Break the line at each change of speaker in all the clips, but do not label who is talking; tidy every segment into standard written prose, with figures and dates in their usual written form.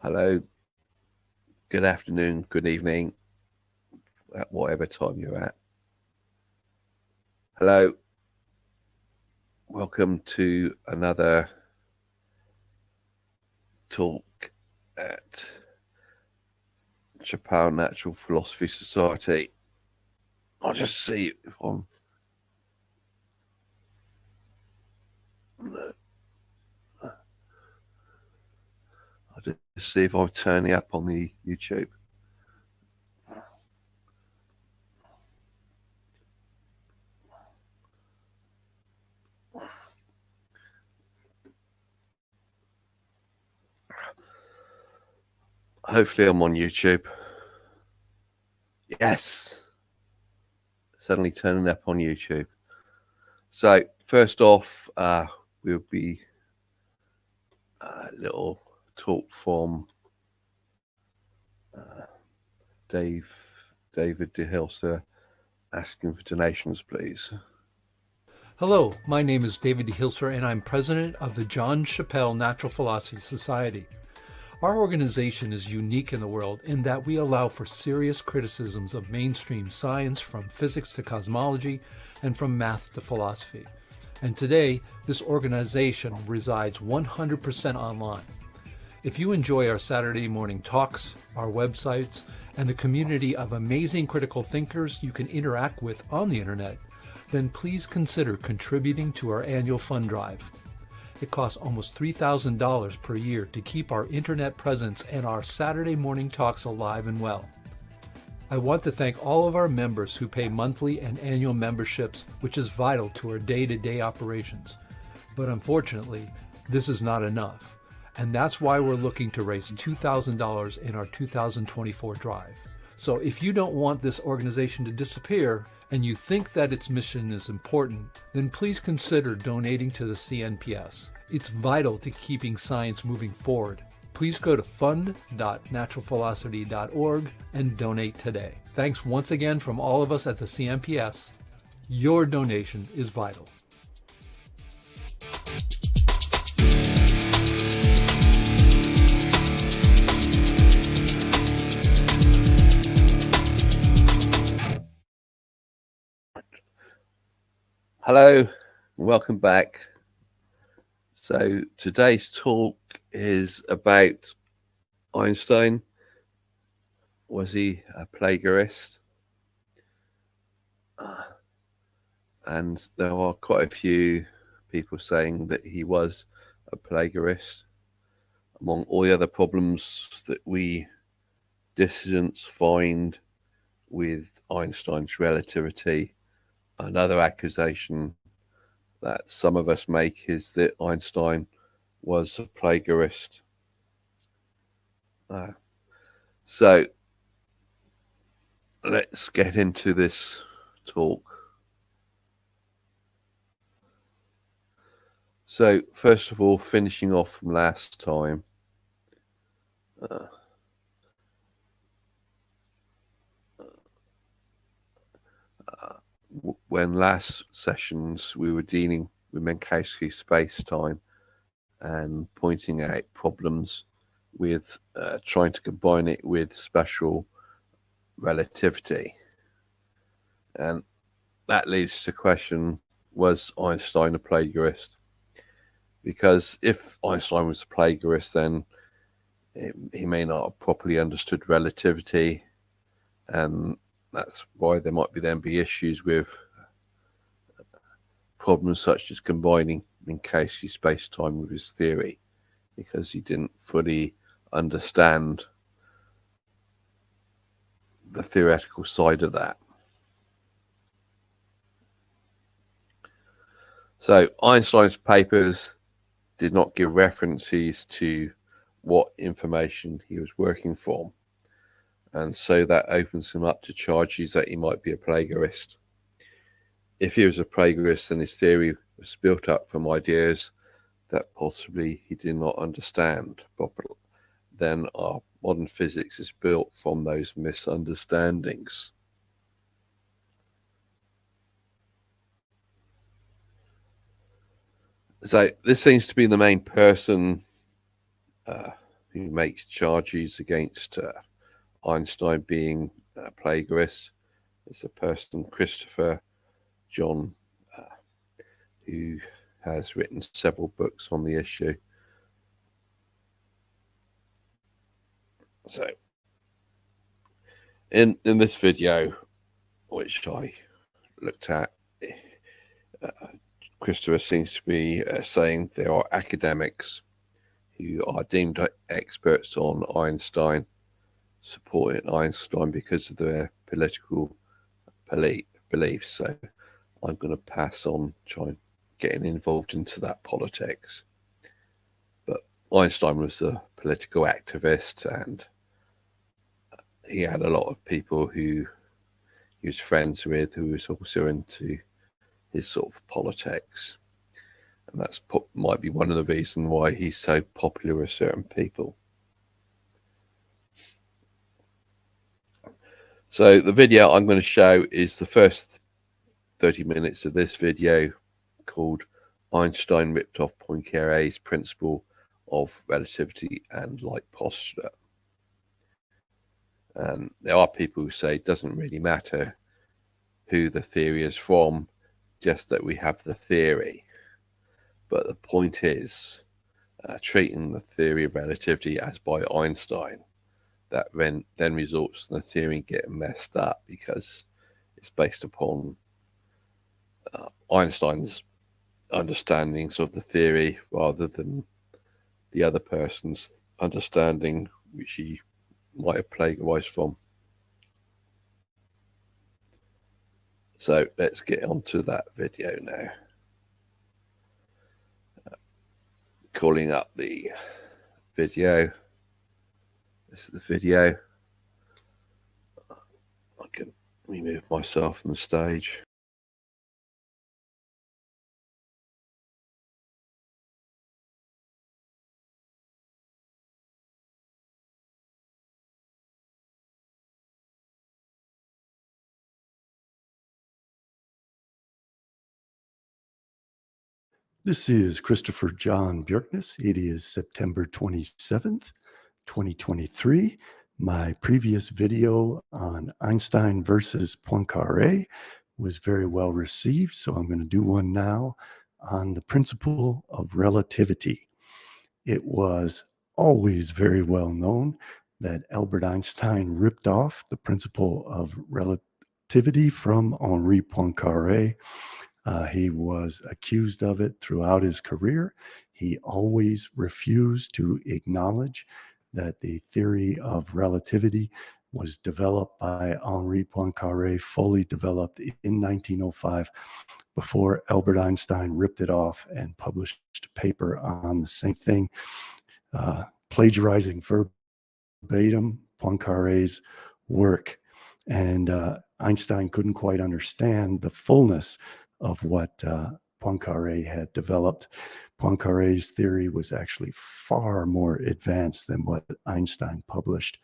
Hello, good afternoon, good evening, at whatever time you're at. Hello, welcome to another talk at Japan Natural Philosophy Society. I'll just see if I'm. I'll just see if I'm turning up on the YouTube. Hopefully, I'm on YouTube. Yes, suddenly turning up on YouTube. So, first off, we'll be a little talk from David DeHilster asking for donations, please.
Hello, my name is David DeHilster and I'm president of the John Chappell Natural Philosophy Society. Our organization is unique in the world in that we allow for serious criticisms of mainstream science from physics to cosmology and from math to philosophy. And today, this organization resides 100% online. If you enjoy our Saturday morning talks, our websites, and the community of amazing critical thinkers you can interact with on the internet, then please consider contributing to our annual fund drive. It costs almost $3,000 per year to keep our internet presence and our Saturday morning talks alive and well. I want to thank all of our members who pay monthly and annual memberships, which is vital to our day-to-day operations. But unfortunately, this is not enough, and that's why we're looking to raise $2,000 in our 2024 drive. So if you don't want this organization to disappear, and you think that its mission is important, then please consider donating to the CNPS. It's vital to keeping science moving forward. Please go to fund.naturalphilosophy.org and donate today. Thanks once again from all of us at the CNPS. Your donation is vital.
Hello, welcome back. So today's talk is about Einstein. Was he a plagiarist? And there are quite a few people saying that he was a plagiarist. Among all the other problems that we dissidents find with Einstein's relativity, another accusation that some of us make is that Einstein was a plagiarist. So let's get into this talk. So first of all, finishing off from last time, when last sessions we were dealing with Minkowski's space-time and pointing out problems with trying to combine it with special relativity. And that leads to the question, was Einstein a plagiarist? Because if Einstein was a plagiarist, then he may not have properly understood relativity, and that's why there might then be issues with problems such as combining Minkowski's space-time with his theory, because he didn't fully understand the theoretical side of that. So Einstein's papers did not give references to what information he was working from, and so that opens him up to charges that he might be a plagiarist. If he was a plagiarist, then his theory was built up from ideas that possibly he did not understand properly. Then our modern physics is built from those misunderstandings. So this seems to be the main person who makes charges against Einstein being a plagiarist. It's a person, Christopher John, who has written several books on the issue. So, in this video, which I looked at, Christopher seems to be saying there are academics who are deemed experts on Einstein, supporting Einstein because of their political beliefs. So I'm going to pass on trying getting involved into that politics. But Einstein was a political activist, and he had a lot of people who he was friends with who was also into his sort of politics. And that's might be one of the reasons why he's so popular with certain people. So the video I'm going to show is the first 30 minutes of this video, called Einstein ripped off Poincaré's principle of relativity and light postulate. And there are people who say it doesn't really matter who the theory is from, just that we have the theory. But the point is, treating the theory of relativity as by Einstein, that then results in the theory getting messed up because it's based upon Einstein's understandings of the theory rather than the other person's understanding, which he might have plagiarized from. So let's get on to that video now. Calling up the video. This is the video. I can remove myself from the stage.
This is Christopher John Björknes. It is September 27th, 2023. My previous video on Einstein versus Poincaré was very well received, so I'm going to do one now on the principle of relativity. It was always very well known that Albert Einstein ripped off the principle of relativity from Henri Poincaré. He was accused of it throughout his career. He always refused to acknowledge that the theory of relativity was developed by Henri Poincaré, fully developed in 1905, before Albert Einstein ripped it off and published a paper on the same thing, plagiarizing verbatim Poincaré's work. And Einstein couldn't quite understand the fullness of what Poincaré had developed. Poincaré's theory was actually far more advanced than what Einstein published,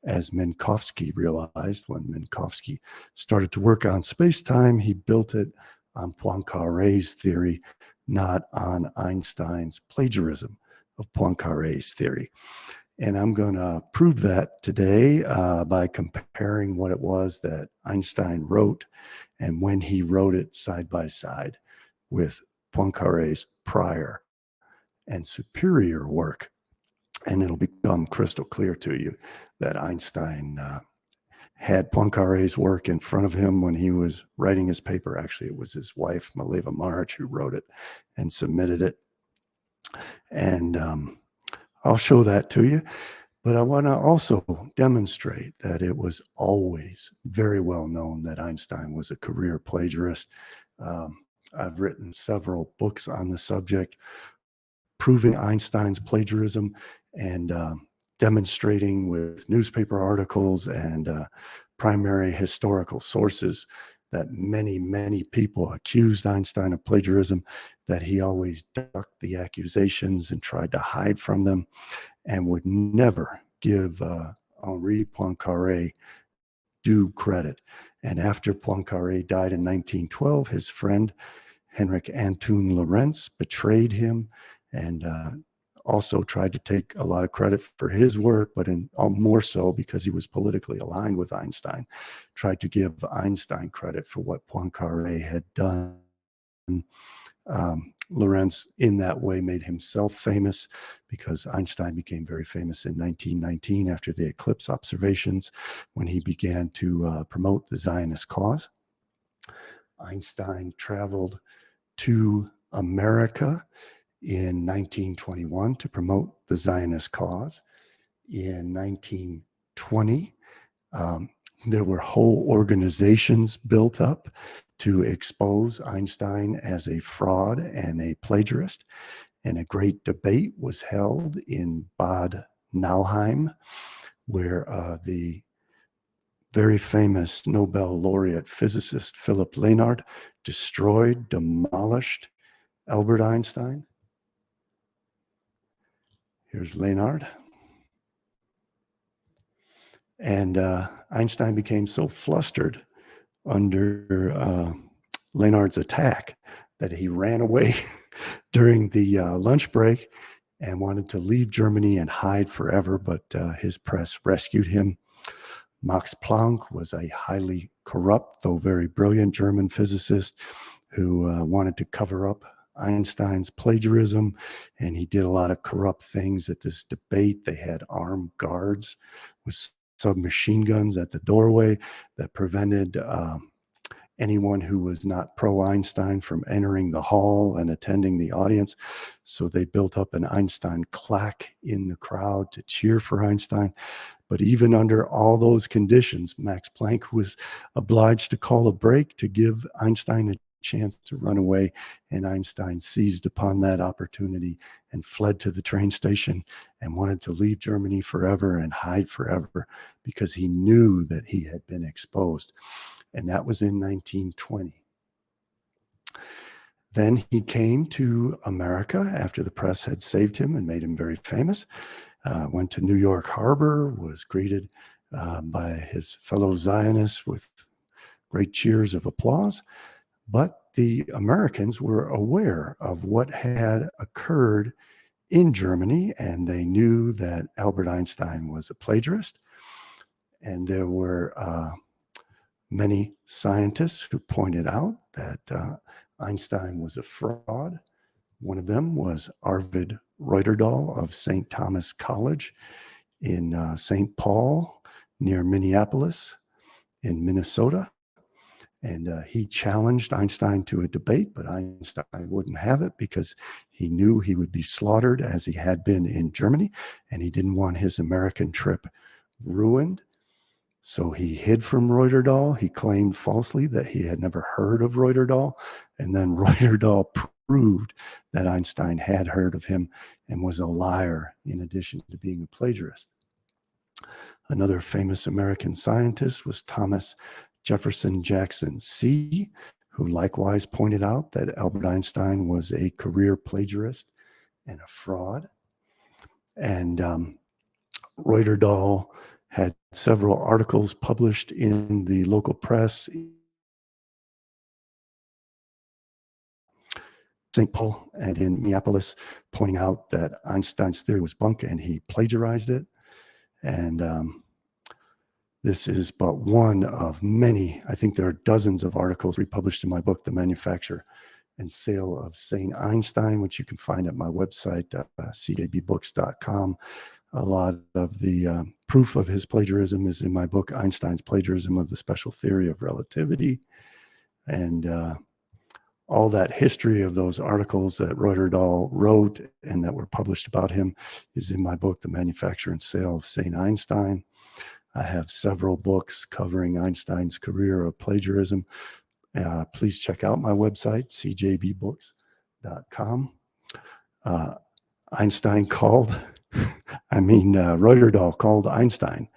as Minkowski realized. When Minkowski started to work on space-time, he built it on Poincaré's theory, not on Einstein's plagiarism of Poincaré's theory. And I'm going to prove that today by comparing what it was that Einstein wrote and when he wrote it side by side with Poincaré's prior and superior work. And it'll become crystal clear to you that Einstein had Poincaré's work in front of him when he was writing his paper. Actually, it was his wife, Mileva Maric, who wrote it and submitted it. And I'll show that to you. But I want to also demonstrate that it was always very well known that Einstein was a career plagiarist. I've written several books on the subject, proving Einstein's plagiarism and demonstrating with newspaper articles and primary historical sources that many, many people accused Einstein of plagiarism, that he always ducked the accusations and tried to hide from them, and would never give Henri Poincaré due credit. And after Poincaré died in 1912, his friend Henrik Antoon Lorentz betrayed him, and also tried to take a lot of credit for his work, but more so because he was politically aligned with Einstein, tried to give Einstein credit for what Poincaré had done. Lorentz, in that way, made himself famous because Einstein became very famous in 1919 after the eclipse observations, when he began to promote the Zionist cause. Einstein traveled to America in 1921 to promote the Zionist cause. In 1920, there were whole organizations built up to expose Einstein as a fraud and a plagiarist. And a great debate was held in Bad Nauheim, where the very famous Nobel laureate physicist Philip Lenard demolished Albert Einstein. Here's Lenard. And Einstein became so flustered under Lenard's attack that he ran away during the lunch break and wanted to leave Germany and hide forever, but his press rescued him. Max Planck was a highly corrupt, though very brilliant German physicist who wanted to cover up Einstein's plagiarism, and he did a lot of corrupt things at this debate. They had armed guards with submachine guns at the doorway that prevented anyone who was not pro-Einstein from entering the hall and attending the audience. So they built up an Einstein claque in the crowd to cheer for Einstein. But even under all those conditions, Max Planck was obliged to call a break to give Einstein a chance to run away, and Einstein seized upon that opportunity and fled to the train station and wanted to leave Germany forever and hide forever because he knew that he had been exposed. And that was in 1920. Then he came to America after the press had saved him and made him very famous. Went to New York Harbor, was greeted by his fellow Zionists with great cheers of applause. But the Americans were aware of what had occurred in Germany, and they knew that Albert Einstein was a plagiarist. And there were many scientists who pointed out that Einstein was a fraud. One of them was Arvid Reuterdahl of St. Thomas College in St. Paul, near Minneapolis in Minnesota. And he challenged Einstein to a debate, but Einstein wouldn't have it because he knew he would be slaughtered as he had been in Germany, and he didn't want his American trip ruined. So he hid from Reuterdahl. He claimed falsely that he had never heard of Reuterdahl, and then Reuterdahl proved that Einstein had heard of him and was a liar in addition to being a plagiarist. Another famous American scientist was Thomas Jefferson Jackson C., who likewise pointed out that Albert Einstein was a career plagiarist and a fraud. And Reuterdahl had several articles published in the local press, St. Paul and in Minneapolis, pointing out that Einstein's theory was bunk and he plagiarized it. And this is but one of many. I think there are dozens of articles republished in my book, The Manufacture and Sale of St. Einstein, which you can find at my website, cjbbooks.com. A lot of the proof of his plagiarism is in my book, Einstein's Plagiarism of the Special Theory of Relativity. And all that history of those articles that Reuterdahl wrote and that were published about him is in my book, The Manufacture and Sale of St. Einstein. I have several books covering Einstein's career of plagiarism. Please check out my website, cjbbooks.com. Reuterdahl called Einstein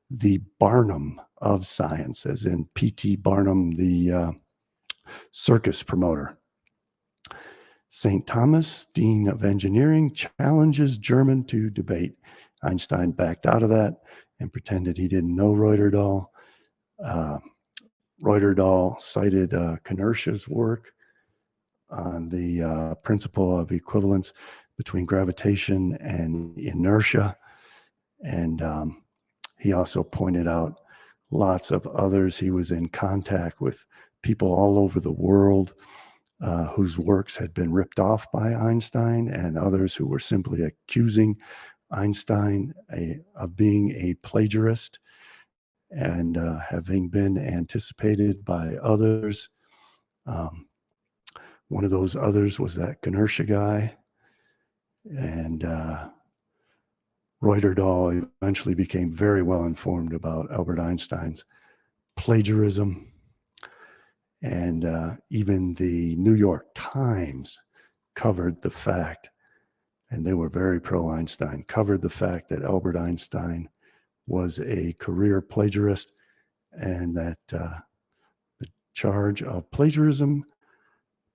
the Barnum of science, as in P.T. Barnum, the circus promoter. St. Thomas, Dean of Engineering, challenges German to debate. Einstein backed out of that and pretended he didn't know Reuterdahl. Reuterdahl cited Knersch's work on the principle of equivalence, between gravitation and inertia. And he also pointed out lots of others. He was in contact with people all over the world whose works had been ripped off by Einstein, and others who were simply accusing Einstein of being a plagiarist and having been anticipated by others. One of those others was that inertia guy. And Roger eventually became very well informed about Albert Einstein's plagiarism. And even the New York Times covered the fact, and they were very pro-Einstein, covered the fact that Albert Einstein was a career plagiarist, and that the charge of plagiarism,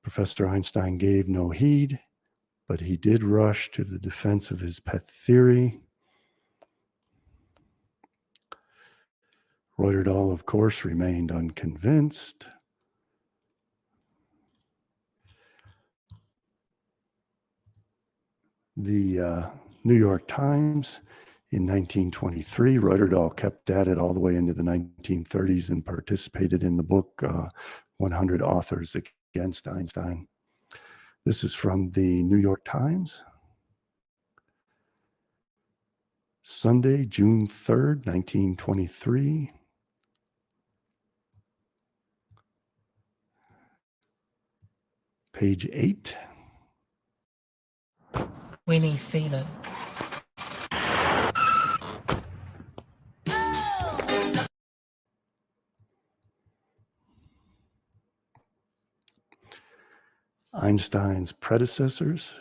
Professor Einstein gave no heed, but he did rush to the defense of his pet theory. Roger, of course, remained unconvinced. The New York Times in 1923, Roger kept at it all the way into the 1930s and participated in the book 100 Authors Against Einstein. This is from the New York Times, Sunday, June 3rd, 1923. Page 8.
Winnie Sealer.
Einstein's predecessors.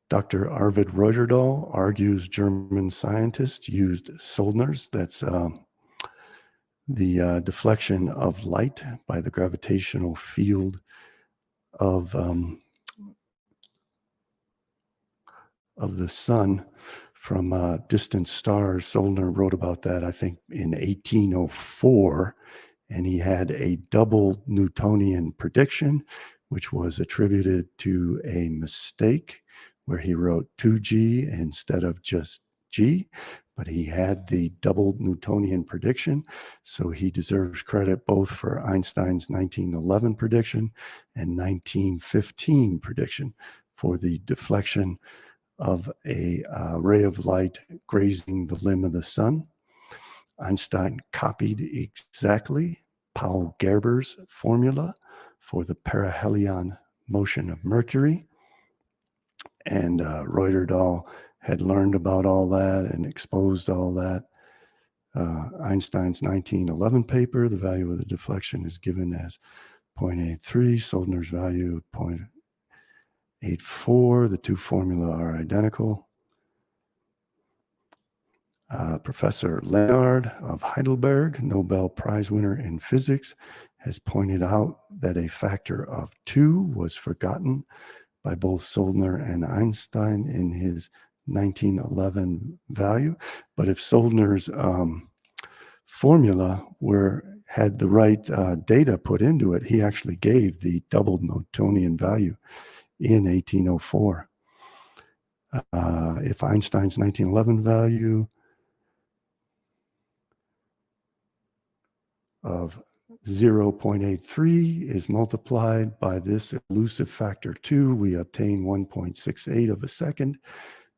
Dr. Arvid Rogerdahl argues German scientists used Soldner's, that's the deflection of light by the gravitational field of the sun from distant stars. Soldner wrote about that, I think, in 1804, and he had a double Newtonian prediction, which was attributed to a mistake where he wrote 2G instead of just G, but he had the double Newtonian prediction, so he deserves credit both for Einstein's 1911 prediction and 1915 prediction for the deflection of a ray of light grazing the limb of the sun. Einstein copied exactly Paul Gerber's formula for the perihelion motion of Mercury. And Roger had learned about all that and exposed all that. Einstein's 1911 paper, the value of the deflection is given as 0.83, Soldner's value 0.84. The two formula are identical. Professor Leonard of Heidelberg, Nobel Prize winner in physics, has pointed out that a factor of 2 was forgotten by both Soldner and Einstein in his 1911 value. But if Soldner's formula had the right data put into it, he actually gave the double Newtonian value in 1804. If Einstein's 1911 value of 0.83 is multiplied by this elusive factor 2, we obtain 1.68 of a second,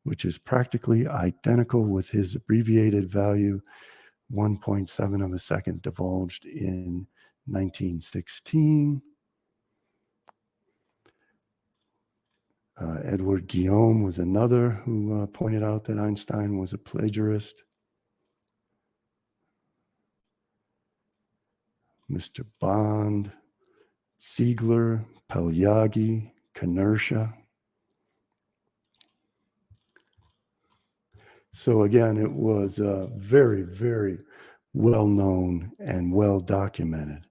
which is practically identical with his abbreviated value, 1.7 of a second, divulged in 1916. Edward Guillaume was another who pointed out that Einstein was a plagiarist. Mr. Bond, Ziegler, Pagliagi, Inertia. So again, it was very, very well known and well documented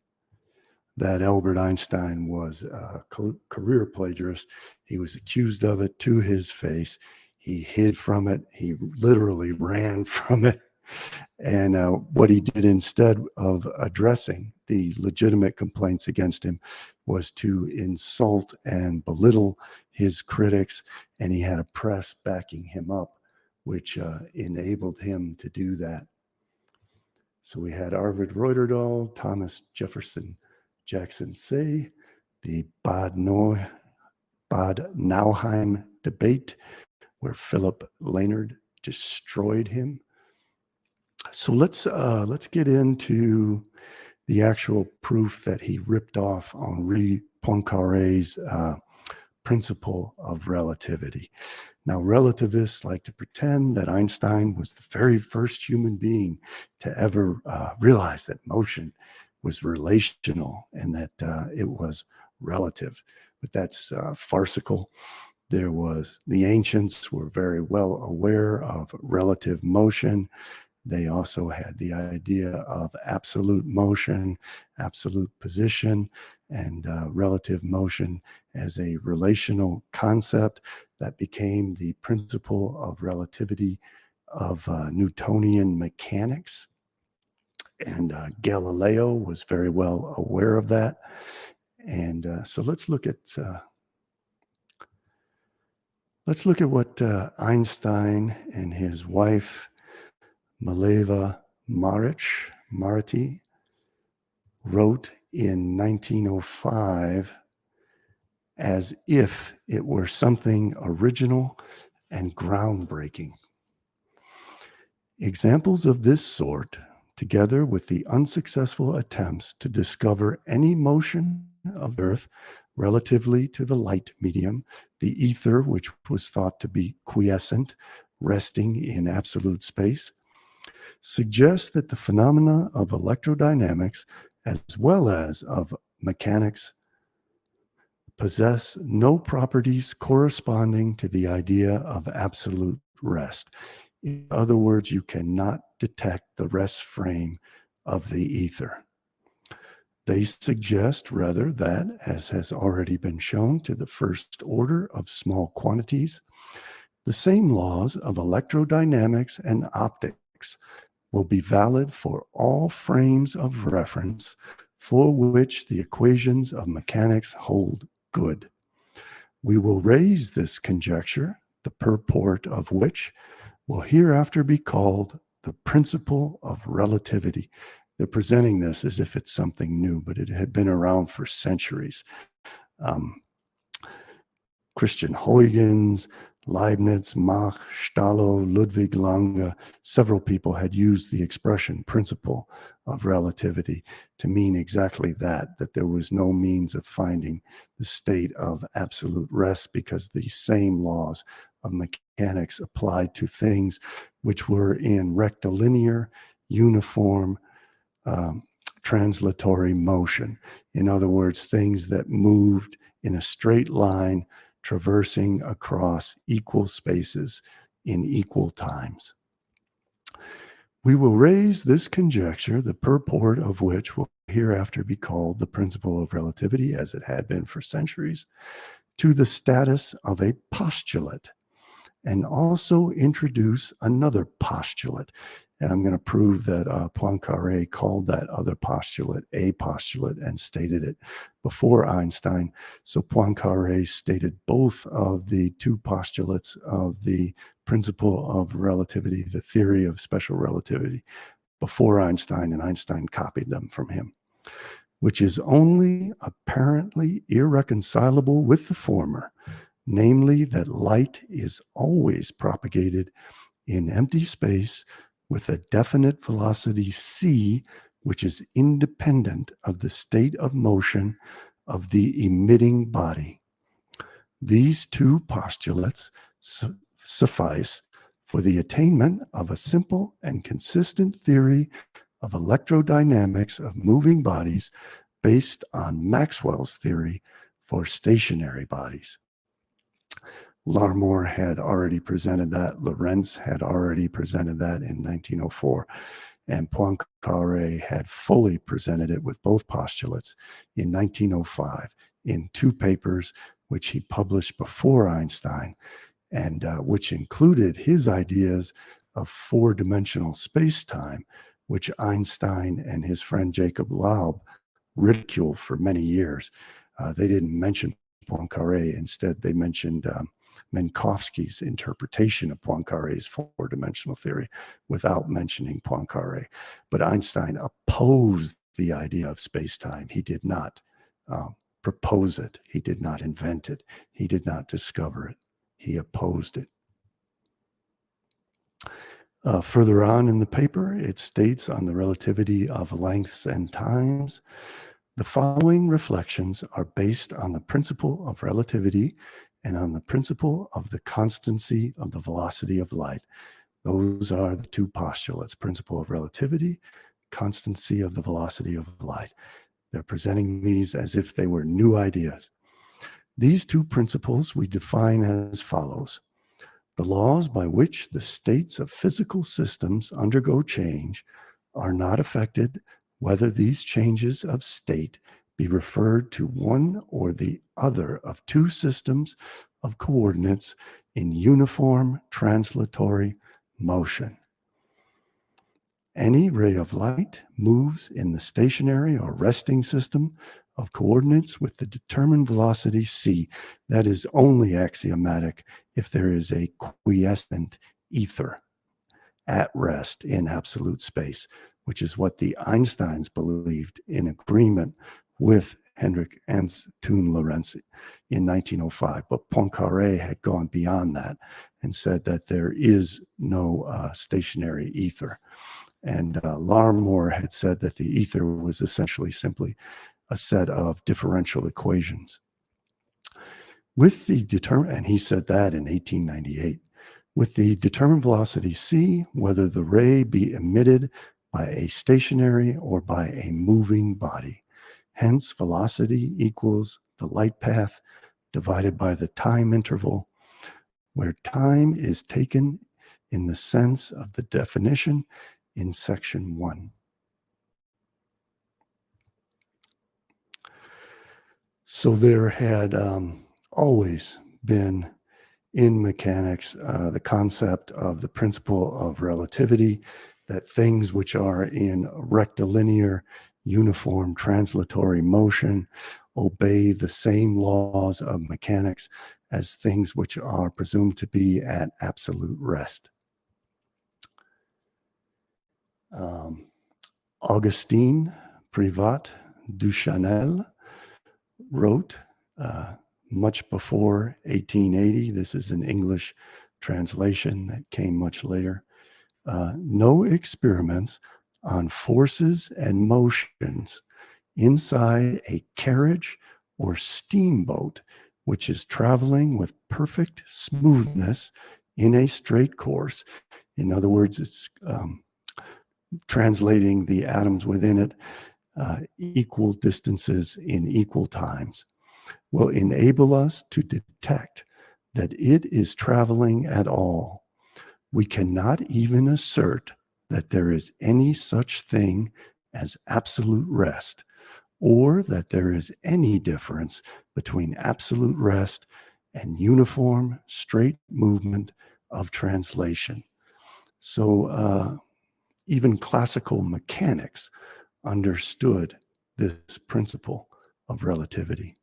that Albert Einstein was a career plagiarist. He was accused of it to his face. He hid from it. He literally ran from it. And what he did instead of addressing the legitimate complaints against him was to insult and belittle his critics, and he had a press backing him up, which enabled him to do that. So we had Arvid Reuterdahl, Thomas Jefferson Jackson Say, the Bad Nauheim debate, where Philip Leonard destroyed him. So let's get into the actual proof that he ripped off Henri Poincaré's principle of relativity. Now, relativists like to pretend that Einstein was the very first human being to ever realize that motion was relational and that it was relative. But that's farcical. The ancients were very well aware of relative motion. They also had the idea of absolute motion, absolute position, and relative motion as a relational concept that became the principle of relativity of Newtonian mechanics. And Galileo was very well aware of that. And so let's look at what Einstein and his wife Mileva Maritti wrote in 1905 as if it were something original and groundbreaking. Examples of this sort, together with the unsuccessful attempts to discover any motion of the Earth relatively to the light medium, the ether, which was thought to be quiescent, resting in absolute space, suggests that the phenomena of electrodynamics as well as of mechanics possess no properties corresponding to the idea of absolute rest. In other words, you cannot detect the rest frame of the ether. They suggest rather that, as has already been shown to the first order of small quantities, the same laws of electrodynamics and optics will be valid for all frames of reference for which the equations of mechanics hold good. We will raise this conjecture, the purport of which will hereafter be called the principle of relativity. They're presenting this as if it's something new, but it had been around for centuries. Christian Huygens, Leibniz, Mach, Stallo, Ludwig Lange, several people had used the expression principle of relativity to mean exactly that there was no means of finding the state of absolute rest because the same laws of mechanics applied to things which were in rectilinear, uniform, translatory motion. In other words, things that moved in a straight line traversing across equal spaces in equal times. We will raise this conjecture, the purport of which will hereafter be called the principle of relativity, as it had been for centuries, to the status of a postulate, and also introduce another postulate. And I'm going to prove that Poincaré called that other postulate a postulate and stated it before Einstein. So Poincaré stated both of the two postulates of the principle of relativity, the theory of special relativity, before Einstein, and Einstein copied them from him, which is only apparently irreconcilable with the former, namely that light is always propagated in empty space with a definite velocity c, which is independent of the state of motion of the emitting body. These two postulates suffice for the attainment of a simple and consistent theory of electrodynamics of moving bodies based on Maxwell's theory for stationary bodies. Larmor had already presented that. Lorentz had already presented that in 1904. And Poincaré had fully presented it with both postulates in 1905 in two papers, which he published before Einstein, and which included his ideas of four-dimensional space-time, which Einstein and his friend Jacob Laub ridiculed for many years. They didn't mention Poincaré. Instead, they mentioned Minkowski's interpretation of Poincaré's four-dimensional theory without mentioning Poincaré. But Einstein opposed the idea of space-time. He did not propose it. He did not invent it. He did not discover it. He opposed it. Further on in the paper, it states on the relativity of lengths and times, the following reflections are based on the principle of relativity and on the principle of the constancy of the velocity of light. Those are the two postulates, principle of relativity, constancy of the velocity of light. They're presenting these as if they were new ideas. These two principles we define as follows. The laws by which the states of physical systems undergo change are not affected whether these changes of state be referred to one or the other of two systems of coordinates in uniform translatory motion. Any ray of light moves in the stationary or resting system of coordinates with the determined velocity c. That is only axiomatic if there is a quiescent ether at rest in absolute space, which is what the Einsteins believed in agreement with Hendrik Antoon Lorentz in 1905. But Poincaré had gone beyond that and said that there is no stationary ether. And Larmor had said that the ether was essentially simply a set of differential equations. With the and he said that in 1898. With the determined velocity c, whether the ray be emitted by a stationary or by a moving body. Hence, velocity equals the light path divided by the time interval, where time is taken in the sense of the definition in section 1. So there had always been in mechanics the concept of the principle of relativity, that things which are in rectilinear, uniform translatory motion obey the same laws of mechanics as things which are presumed to be at absolute rest. Augustin Privat Duchanel wrote much before 1880, this is an English translation that came much later, no experiments on forces and motions inside a carriage or steamboat which is traveling with perfect smoothness in a straight course. In other words, it's translating the atoms within it equal distances in equal times, will enable us to detect that it is traveling at all. We cannot even assert that there is any such thing as absolute rest, or that there is any difference between absolute rest and uniform straight movement of translation. So even classical mechanics understood this principle of relativity.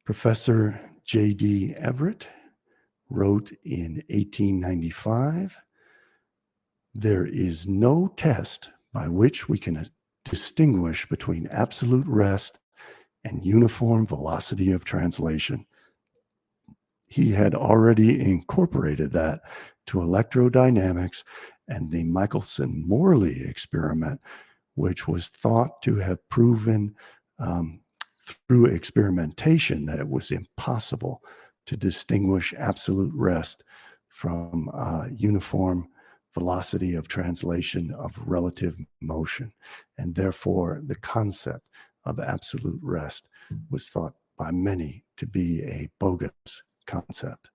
Professor J.D. Everett wrote in 1895, there is no test by which we can distinguish between absolute rest and uniform velocity of translation. He had already incorporated that to electrodynamics and the Michelson-Morley experiment, which was thought to have proven through experimentation that it was impossible to distinguish absolute rest from uniform velocity of translation of relative motion. And therefore, the concept of absolute rest was thought by many to be a bogus concept.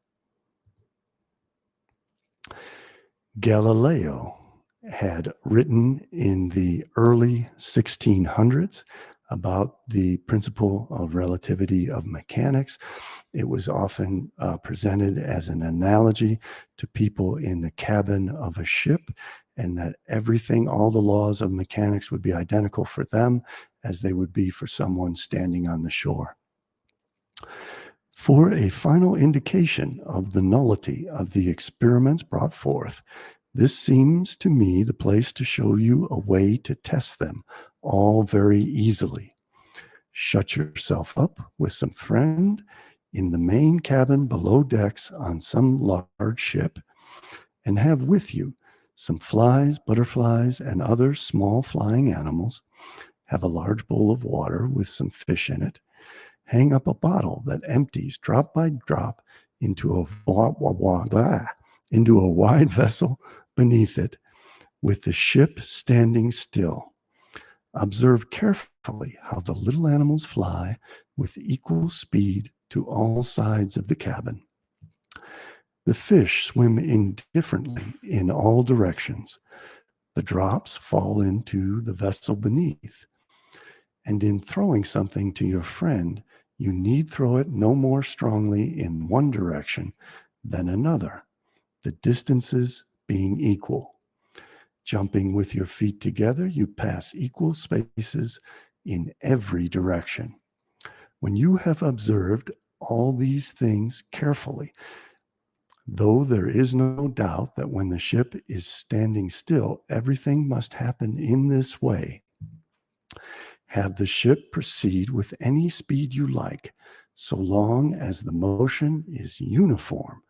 Galileo had written in the early 1600s about the principle of relativity of mechanics. It was often presented as an analogy to people in the cabin of a ship, and that everything, all the laws of mechanics would be identical for them as they would be for someone standing on the shore. For a final indication of the nullity of the experiments brought forth, this seems to me the place to show you a way to test them all very easily. Shut yourself up with some friend in the main cabin below decks on some large ship, and have with you some flies, butterflies, and other small flying animals. Have a large bowl of water with some fish in it. Hang up a bottle that empties drop by drop into a wide vessel beneath it, with the ship standing still. Observe carefully how the little animals fly with equal speed to all sides of the cabin. The fish swim indifferently in all directions. The drops fall into the vessel beneath. And in throwing something to your friend, you need throw it no more strongly in one direction than another, the distances being equal. Jumping with your feet together, you pass equal spaces in every direction. When you have observed all these things carefully, though there is no doubt that when the ship is standing still, everything must happen in this way. Have the ship proceed with any speed you like, so long as the motion is uniform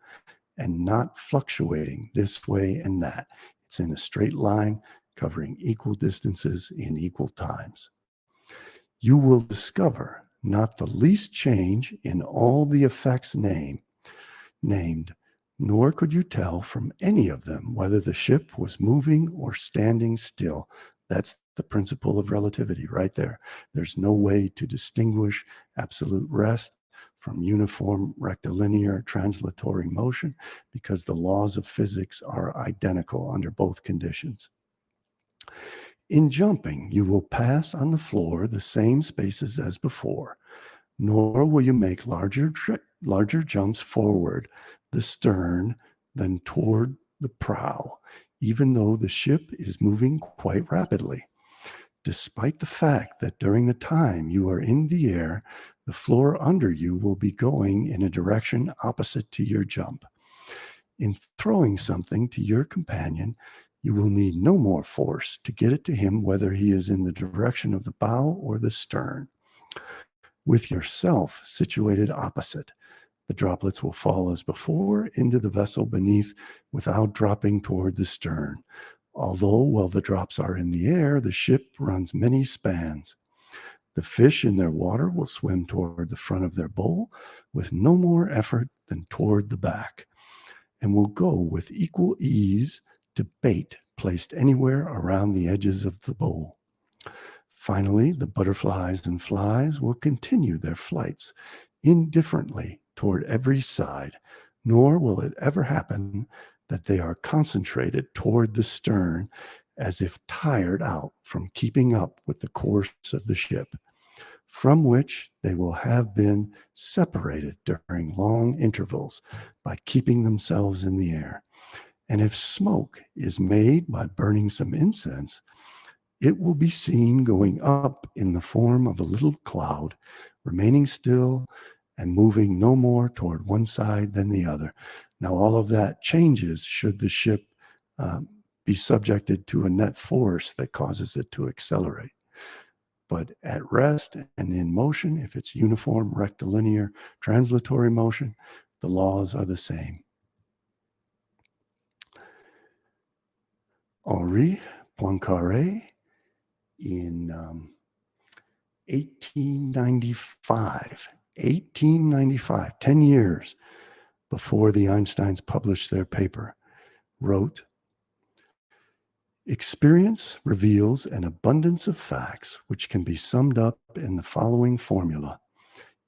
and not fluctuating this way and that. It's in a straight line, covering equal distances in equal times. You will discover not the least change in all the effects named, nor could you tell from any of them whether the ship was moving or standing still. That's the principle of relativity right there. There's no way to distinguish absolute rest from uniform rectilinear translatory motion, because the laws of physics are identical under both conditions. In jumping, you will pass on the floor the same spaces as before, nor will you make larger jumps forward the stern than toward the prow, even though the ship is moving quite rapidly. Despite the fact that during the time you are in the air, the floor under you will be going in a direction opposite to your jump. In throwing something to your companion, you will need no more force to get it to him, whether he is in the direction of the bow or the stern. With yourself situated opposite, the droplets will fall as before into the vessel beneath without dropping toward the stern. Although while the drops are in the air, the ship runs many spans. The fish in their water will swim toward the front of their bowl with no more effort than toward the back, and will go with equal ease to bait placed anywhere around the edges of the bowl. Finally, the butterflies and flies will continue their flights indifferently toward every side, nor will it ever happen that they are concentrated toward the stern as if tired out from keeping up with the course of the ship, from which they will have been separated during long intervals by keeping themselves in the air. And if smoke is made by burning some incense, it will be seen going up in the form of a little cloud, remaining still and moving no more toward one side than the other. Now, all of that changes should the ship be subjected to a net force that causes it to accelerate. But at rest and in motion, if it's uniform, rectilinear, translatory motion, the laws are the same. Henri Poincaré, in 1895, 10 years before the Einsteins published their paper, wrote, "Experience reveals an abundance of facts which can be summed up in the following formula.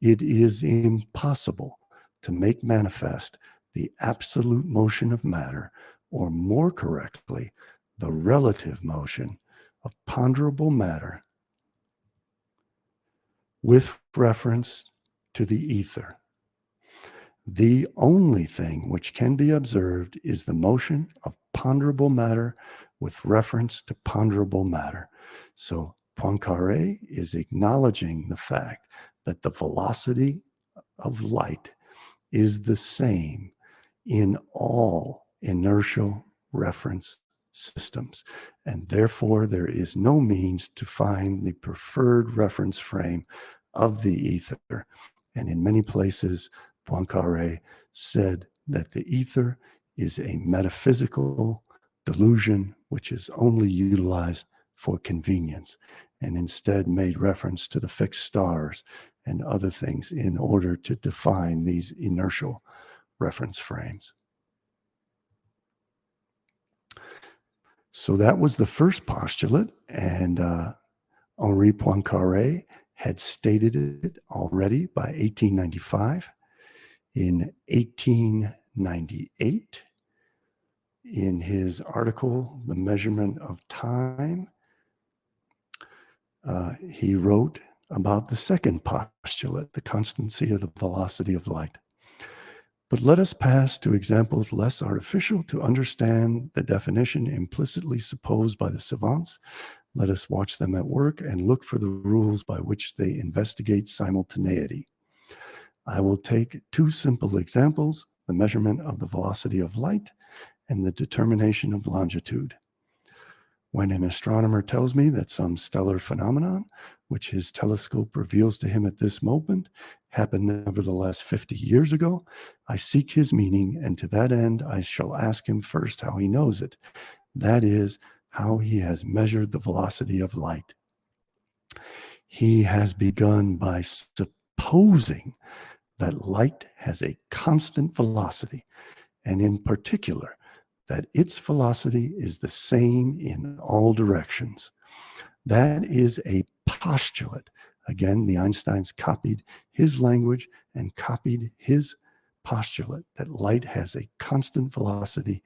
It is impossible to make manifest the absolute motion of matter, or more correctly, the relative motion of ponderable matter, with reference to the ether. The only thing which can be observed is the motion of ponderable matter with reference to ponderable matter. So Poincaré is acknowledging the fact that the velocity of light is the same in all inertial reference systems, and therefore there is no means to find the preferred reference frame of the ether. And in many places, Poincaré said that the ether is a metaphysical delusion which is only utilized for convenience, and instead made reference to the fixed stars and other things in order to define these inertial reference frames. So that was the first postulate, and Henri Poincaré had stated it already by 1895. In 1898, in his article, The Measurement of Time, he wrote about the second postulate, the constancy of the velocity of light. But let us pass to examples less artificial to understand the definition implicitly supposed by the savants. Let us watch them at work and look for the rules by which they investigate simultaneity. I will take two simple examples, the measurement of the velocity of light and the determination of longitude. When an astronomer tells me that some stellar phenomenon, which his telescope reveals to him at this moment, happened nevertheless 50 years ago, I seek his meaning, and to that end I shall ask him first how he knows it. That is, how he has measured the velocity of light. He has begun by supposing that light has a constant velocity, and in particular, that its velocity is the same in all directions. That is a postulate. Again, the Einsteins copied his language and copied his postulate that light has a constant velocity,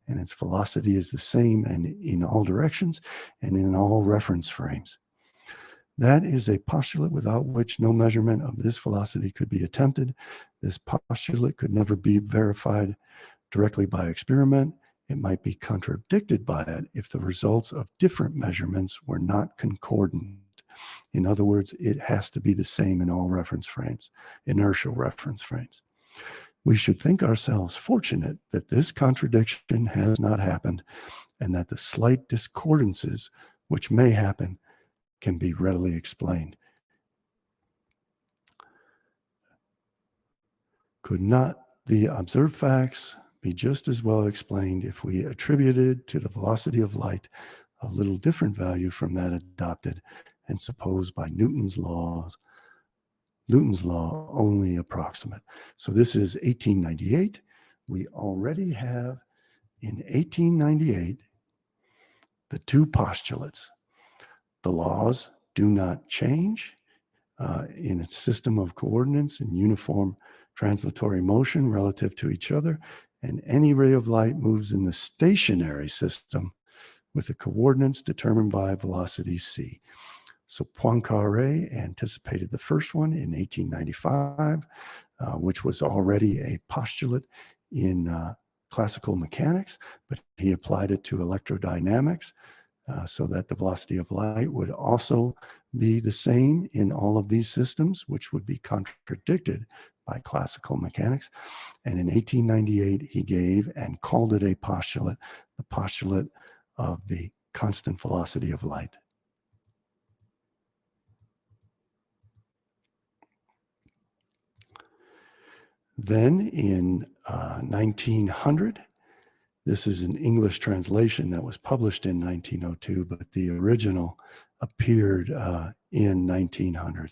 and its velocity is the same and in all directions and in all reference frames. That is a postulate without which no measurement of this velocity could be attempted. This postulate could never be verified directly by experiment. It might be contradicted by it if the results of different measurements were not concordant. In other words, it has to be the same in all reference frames, inertial reference frames. We should think ourselves fortunate that this contradiction has not happened, and that the slight discordances which may happen can be readily explained. Could not the observed facts be just as well explained if we attributed to the velocity of light a little different value from that adopted and supposed by Newton's law only approximate? So this is 1898. We already have in 1898 the two postulates. The laws do not change in its system of coordinates in uniform translatory motion relative to each other, and any ray of light moves in the stationary system with the coordinates determined by velocity c. So Poincaré anticipated the first one in 1895, which was already a postulate in classical mechanics, but he applied it to electrodynamics so that the velocity of light would also be the same in all of these systems, which would be contradicted by classical mechanics. And in 1898, he gave and called it a postulate, the postulate of the constant velocity of light. Then in 1900, this is an English translation that was published in 1902, but the original appeared in 1900.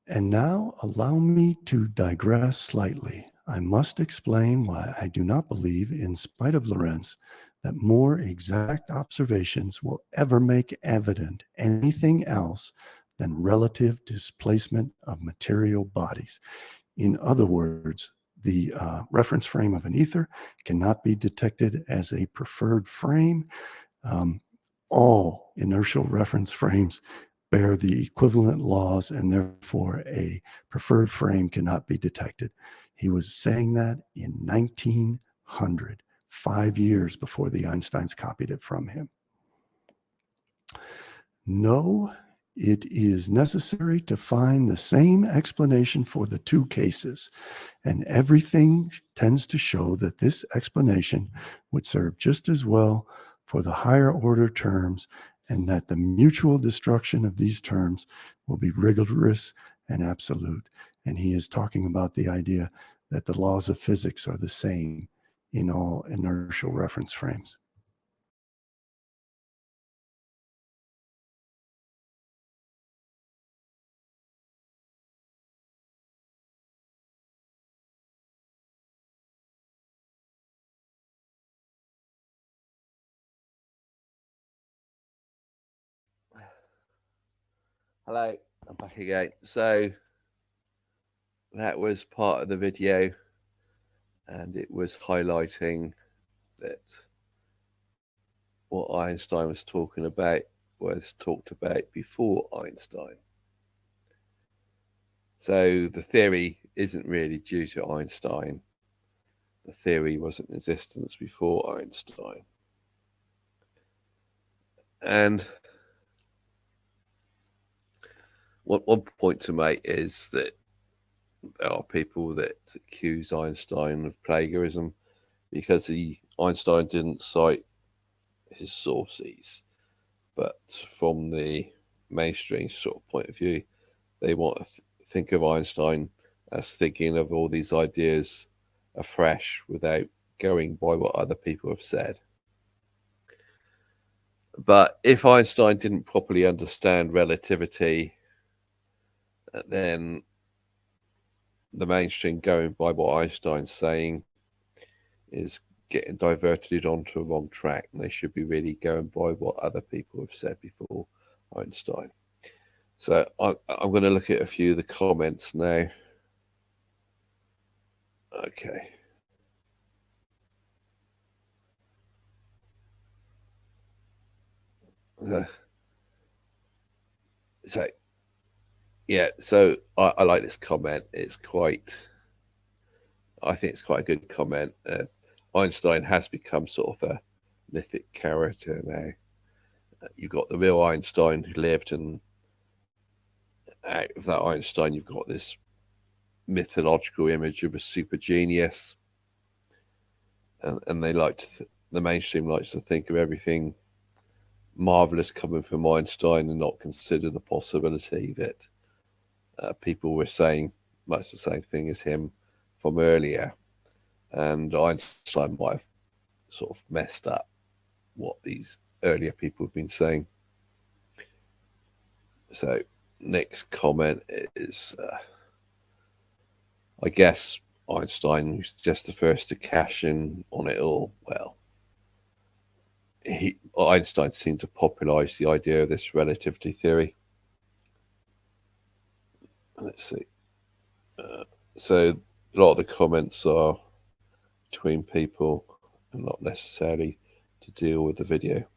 And now allow me to digress slightly. I must explain why I do not believe, in spite of Lorentz, that more exact observations will ever make evident anything else than relative displacement of material bodies. In other words, the reference frame of an ether cannot be detected as a preferred frame. All inertial reference frames bear the equivalent laws, and therefore a preferred frame cannot be detected. He was saying that in 1900, 5 years before the Einsteins copied it from him. No, it is necessary to find the same explanation for the two cases, and everything tends to show that this explanation would serve just as well for the higher order terms, and that the mutual destruction of these terms will be rigorous and absolute. And he is talking about the idea that the laws of physics are the same in all inertial reference frames.
Hello, I'm back again. So that was part of the video, and it was highlighting that what Einstein was talking about was talked about before Einstein. So the theory isn't really due to Einstein. The theory was in existence before Einstein. And one point to make is that there are people that accuse Einstein of plagiarism because Einstein didn't cite his sources, but from the mainstream sort of point of view, they want to think of Einstein as thinking of all these ideas afresh without going by what other people have said. But if Einstein didn't properly understand relativity, then the mainstream going by what Einstein's saying is getting diverted onto a wrong track, and they should be really going by what other people have said before Einstein. So I'm going to look at a few of the comments now. Okay. So yeah, so I like this comment. I think it's quite a good comment. Einstein has become sort of a mythic character now. You've got the real Einstein who lived, and out of that Einstein, you've got this mythological image of a super genius, and they the mainstream likes to think of everything marvelous coming from Einstein and not consider the possibility that people were saying much the same thing as him from earlier, and Einstein might have sort of messed up what these earlier people have been saying. So next comment is, I guess Einstein was just the first to cash in on it all. Well, Einstein seemed to popularize the idea of this relativity theory. Let's see. So a lot of the comments are between people and not necessarily to deal with the video.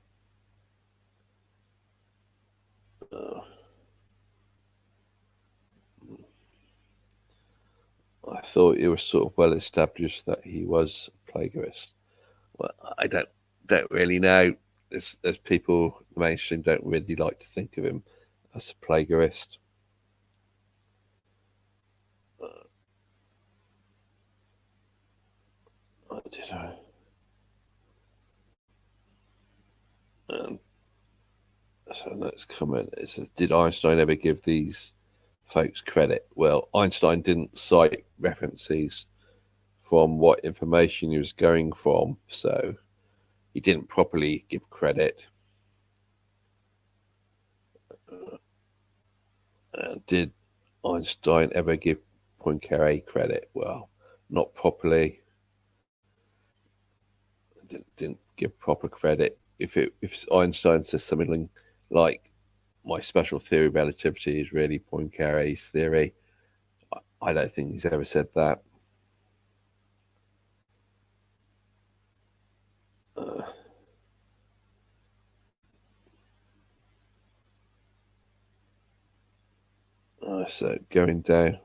I thought it was sort of well established that he was a plagiarist. Well, I don't really know. There's people, the mainstream don't really like to think of him as a plagiarist. Did I? So next comment is, did Einstein ever give these folks credit? Well, Einstein didn't cite references from what information he was going from, so he didn't properly give credit. Did Einstein ever give Poincaré credit? Well, not properly. Didn't give proper credit. If Einstein says something like, "My special theory of relativity is really Poincaré's theory," I don't think he's ever said that. So going down.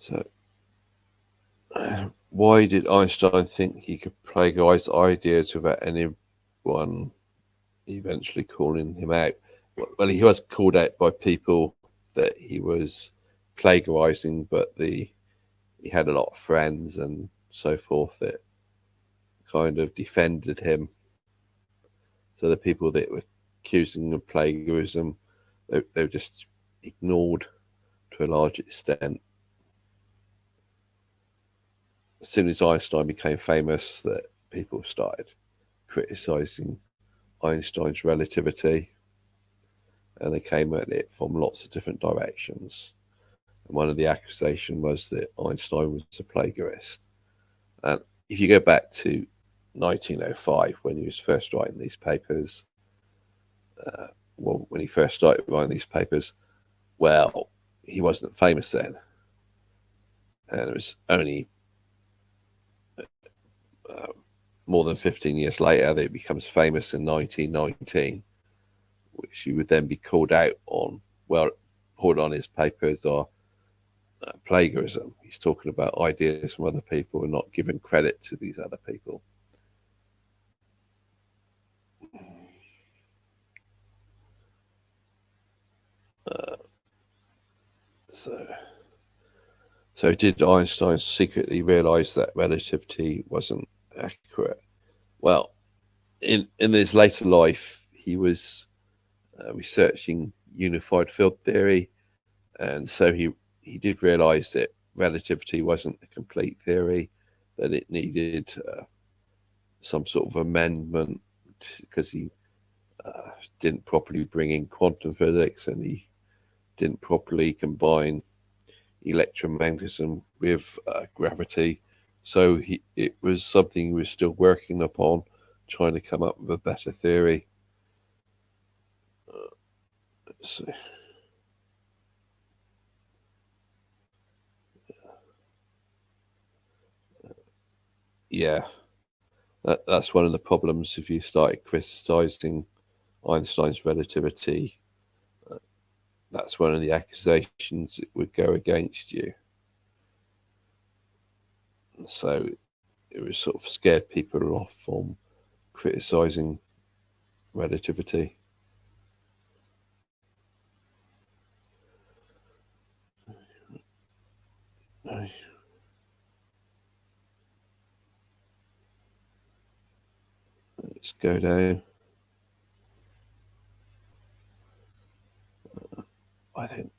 So why did Einstein think he could plagiarize ideas without anyone eventually calling him out? Well, he was called out by people that he was plagiarizing, but he had a lot of friends and so forth that kind of defended him. So the people that were accusing him of plagiarism, they were just ignored to a large extent. As soon as Einstein became famous, that people started criticizing Einstein's relativity, and they came at it from lots of different directions. And one of the accusations was that Einstein was a plagiarist. And if you go back to 1905, when he was first writing these papers, when he first started writing these papers, well, he wasn't famous then. And it was only more than 15 years later that he becomes famous in 1919, which he would then be called out on. Well, called on his papers are plagiarism. He's talking about ideas from other people and not giving credit to these other people. So did Einstein secretly realize that relativity wasn't accurate? Well, in his later life, he was researching unified field theory, and so he did realize that relativity wasn't a complete theory, that it needed some sort of amendment, because he didn't properly bring in quantum physics, and he didn't properly combine electromagnetism with gravity. So it was something he was still working upon, trying to come up with a better theory. So, yeah, that's one of the problems if you started criticizing Einstein's relativity. That's one of the accusations that would go against you. So it was sort of scared people off from criticizing relativity. Let's go down. I think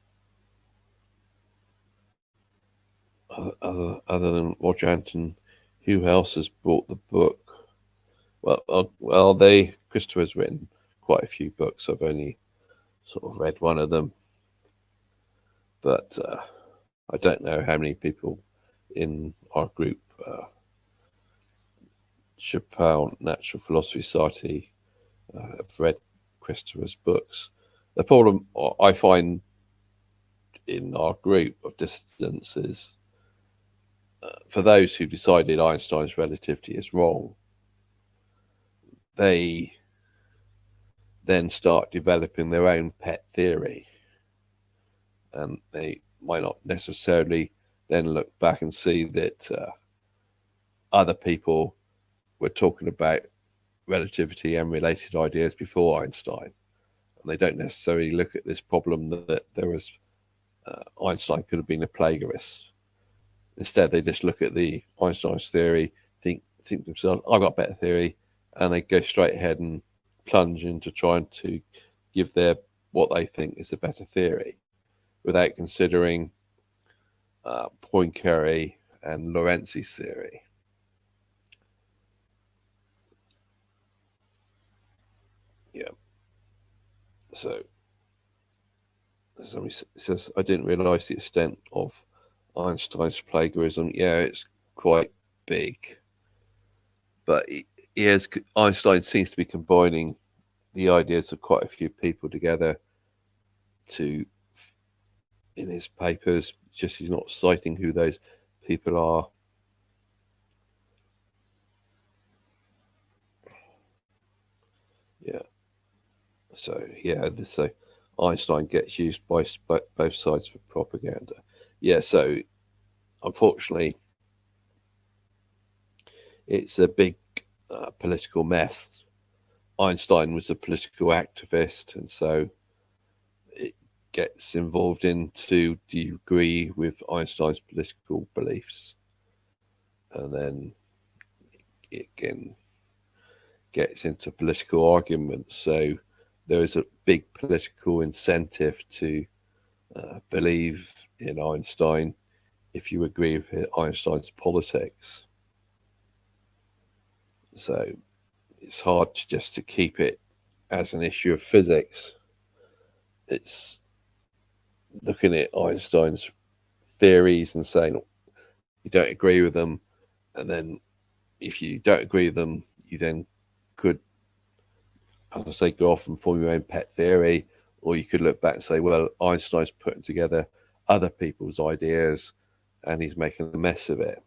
other than Roger Anderton, who else has brought the book? Well, Christopher's written quite a few books. I've only sort of read one of them, but I don't know how many people in our group, Chappelle Natural Philosophy Society, have read Christopher's books. The problem I find in our group of dissidents is, for those who decided Einstein's relativity is wrong, they then start developing their own pet theory, and they might not necessarily then look back and see that other people were talking about relativity and related ideas before Einstein, and they don't necessarily look at this problem that there was Einstein could have been a plagiarist. Instead, they just look at the Einstein's theory, think to themselves, "I've got a better theory," and they go straight ahead and plunge into trying to give their what they think is a better theory, without considering Poincaré and Lorentzi's theory. Yeah. So somebody says, "I didn't realise the extent of Einstein's plagiarism." Yeah, it's quite big, but Einstein seems to be combining the ideas of quite a few people together in his papers. Just he's not citing who those people are. Yeah. So Einstein gets used by both sides for propaganda. Yeah. So unfortunately, it's a big political mess. Einstein was a political activist, and so it gets involved into, do you agree with Einstein's political beliefs? And then it again gets into political arguments. So there is a big political incentive to believe in Einstein if you agree with Einstein's politics. So it's hard just to keep it as an issue of physics. It's looking at Einstein's theories and saying you don't agree with them, and then if you don't agree with them, you then could, as I say, go off and form your own pet theory, or you could look back and say, well, Einstein's putting together other people's ideas and he's making a mess of it.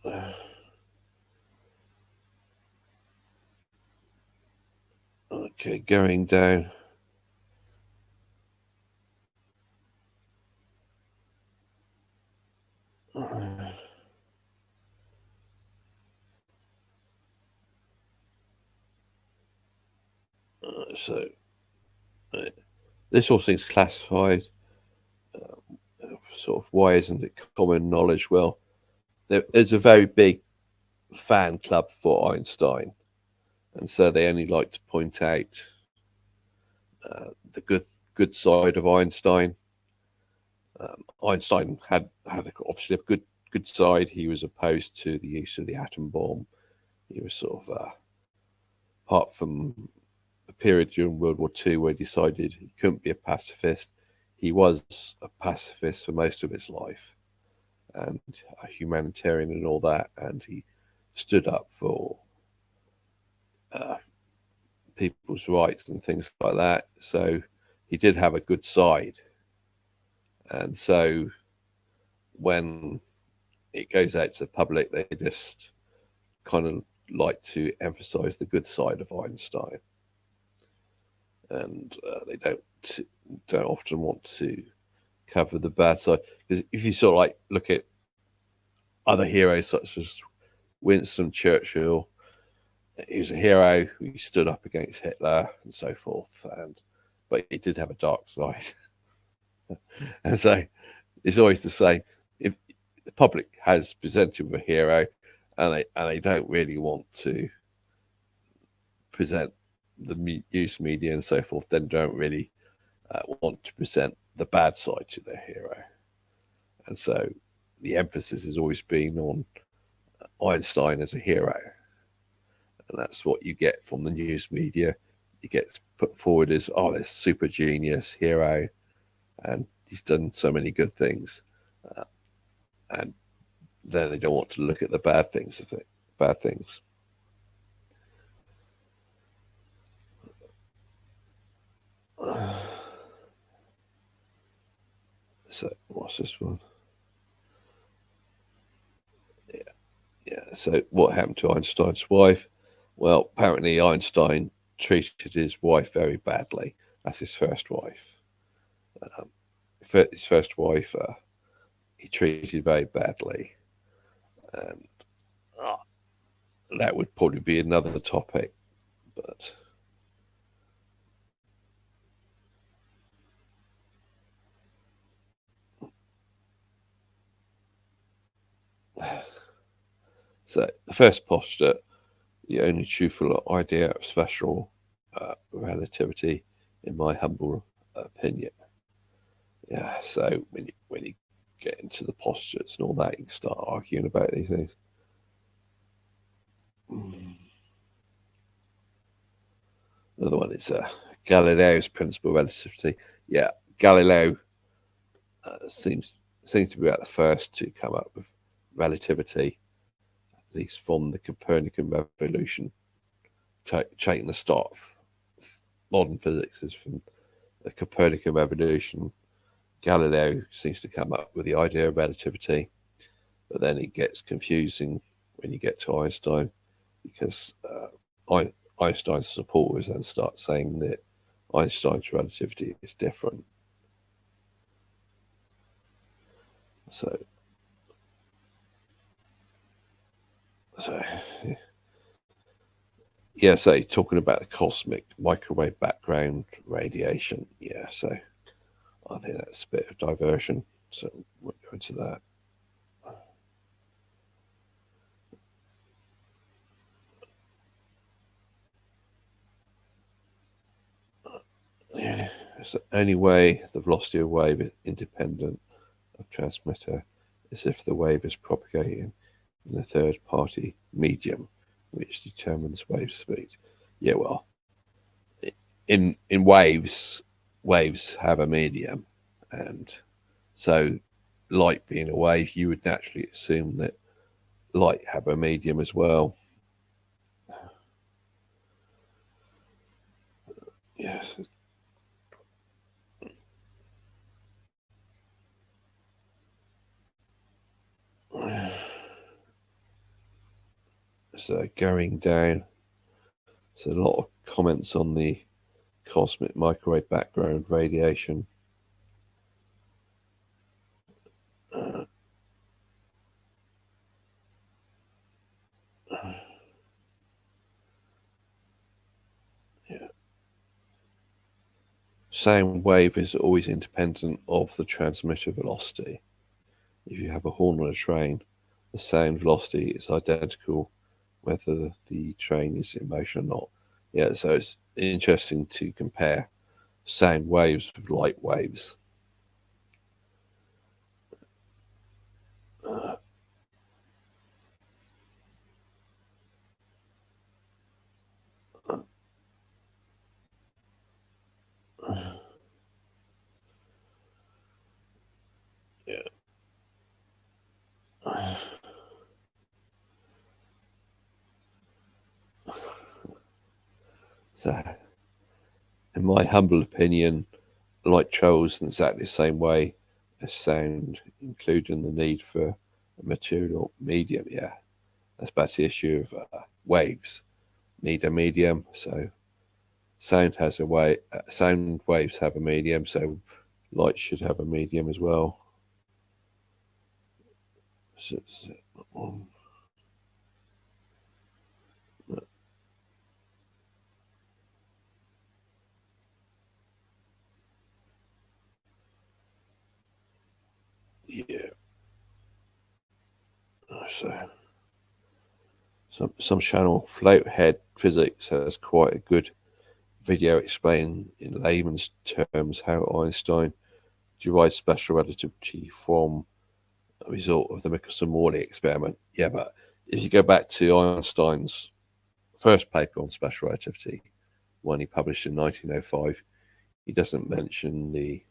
Yeah. Okay, going down. So this all thing's classified. Sort of, why isn't it common knowledge? Well, there's a very big fan club for Einstein, and so they only like to point out the good side of Einstein. Einstein had obviously a good side. He was opposed to the use of the atom bomb. He was sort of apart from the period during World War II where he decided he couldn't be a pacifist, he was a pacifist for most of his life and a humanitarian and all that, and he stood up for people's rights and things like that. So he did have a good side. And so when it goes out to the public, they just kind of like to emphasize the good side of Einstein. And they don't often want to cover the bad side. Because if you sort of like look at other heroes such as Winston Churchill, he was a hero who stood up against Hitler and so forth, but he did have a dark side. And so it's always the same. If the public has presented with a hero and they don't really want to present the news media and so forth, then don't really want to present the bad side to their hero. And so the emphasis has always been on Einstein as a hero. And that's what you get from the news media. It gets put forward as, oh, this super genius hero, and he's done so many good things. And then they don't want to look at the bad things of it. Bad things. So what's this one? Yeah. So what happened to Einstein's wife? Well, apparently Einstein treated his wife very badly. That's his first wife. His first wife, he treated very badly, and that would probably be another topic. But so the first postulate, the only truthful idea of special relativity, in my humble opinion. Yeah. So when you get into the postulates and all that, you can start arguing about these things. Another one is Galileo's principle of relativity. Yeah, Galileo seems to be about the first to come up with relativity, at least from the Copernican revolution. Taking the start of modern physics is from the Copernican revolution. Galileo seems to come up with the idea of relativity, but then it gets confusing when you get to Einstein, because Einstein's supporters then start saying that Einstein's relativity is different. So yeah, so talking about the cosmic microwave background radiation. Yeah, so I think that's a bit of diversion. So we'll go into that. Yeah, it's the only way the velocity of a wave is independent of transmitter is if the wave is propagating in a third party medium, which determines wave speed. Yeah, well, in waves have a medium, and so light being a wave, you would naturally assume that light have a medium as well. Yes. So going down, so a lot of comments on the cosmic microwave background radiation. Yeah. Sound wave is always independent of the transmitter velocity. If you have a horn on a train, the sound velocity is identical whether the train is in motion or not. Yeah, so it's interesting to compare sound waves with light waves. Yeah. So, in my humble opinion, light travels in exactly the same way as sound, including the need for a material medium. Yeah, that's back to the issue of waves. Need a medium, so sound has a way. Sound waves have a medium, so light should have a medium as well. So, yeah. So some channel Floathead Physics has quite a good video explaining in layman's terms how Einstein derived special relativity from a result of the Michelson-Morley experiment. Yeah, but if you go back to Einstein's first paper on special relativity, one he published in 1905, he doesn't mention the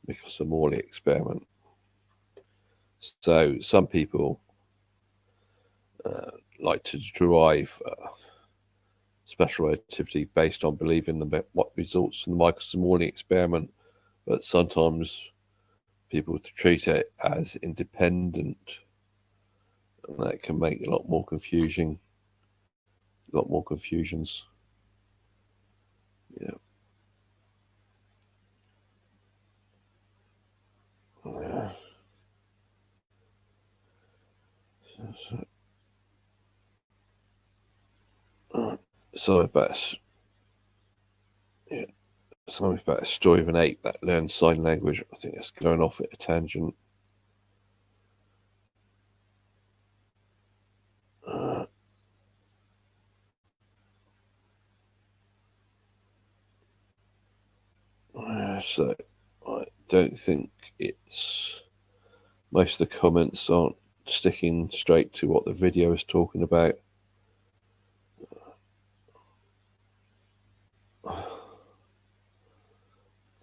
Michelson-Morley experiment. So some people like to derive special relativity based on believing what results from the Michelson-Morley experiment, but sometimes people treat it as independent, and that can make a lot more confusions. Yeah. Yeah. So about yeah, something about a story of an ape that learned sign language. I think that's going off at a tangent. So I don't think it's most of the comments aren't sticking straight to what the video is talking about.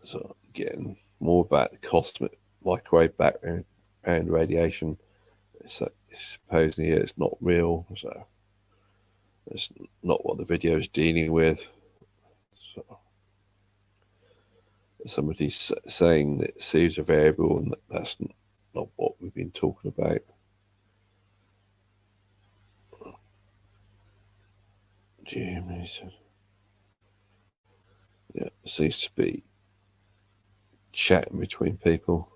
So getting more about the cosmic microwave background and radiation. So supposedly it's not real, so it's not what the video is dealing with. So somebody's saying that C is a variable, and that's not what we've been talking about. Yeah, it seems to be chatting between people.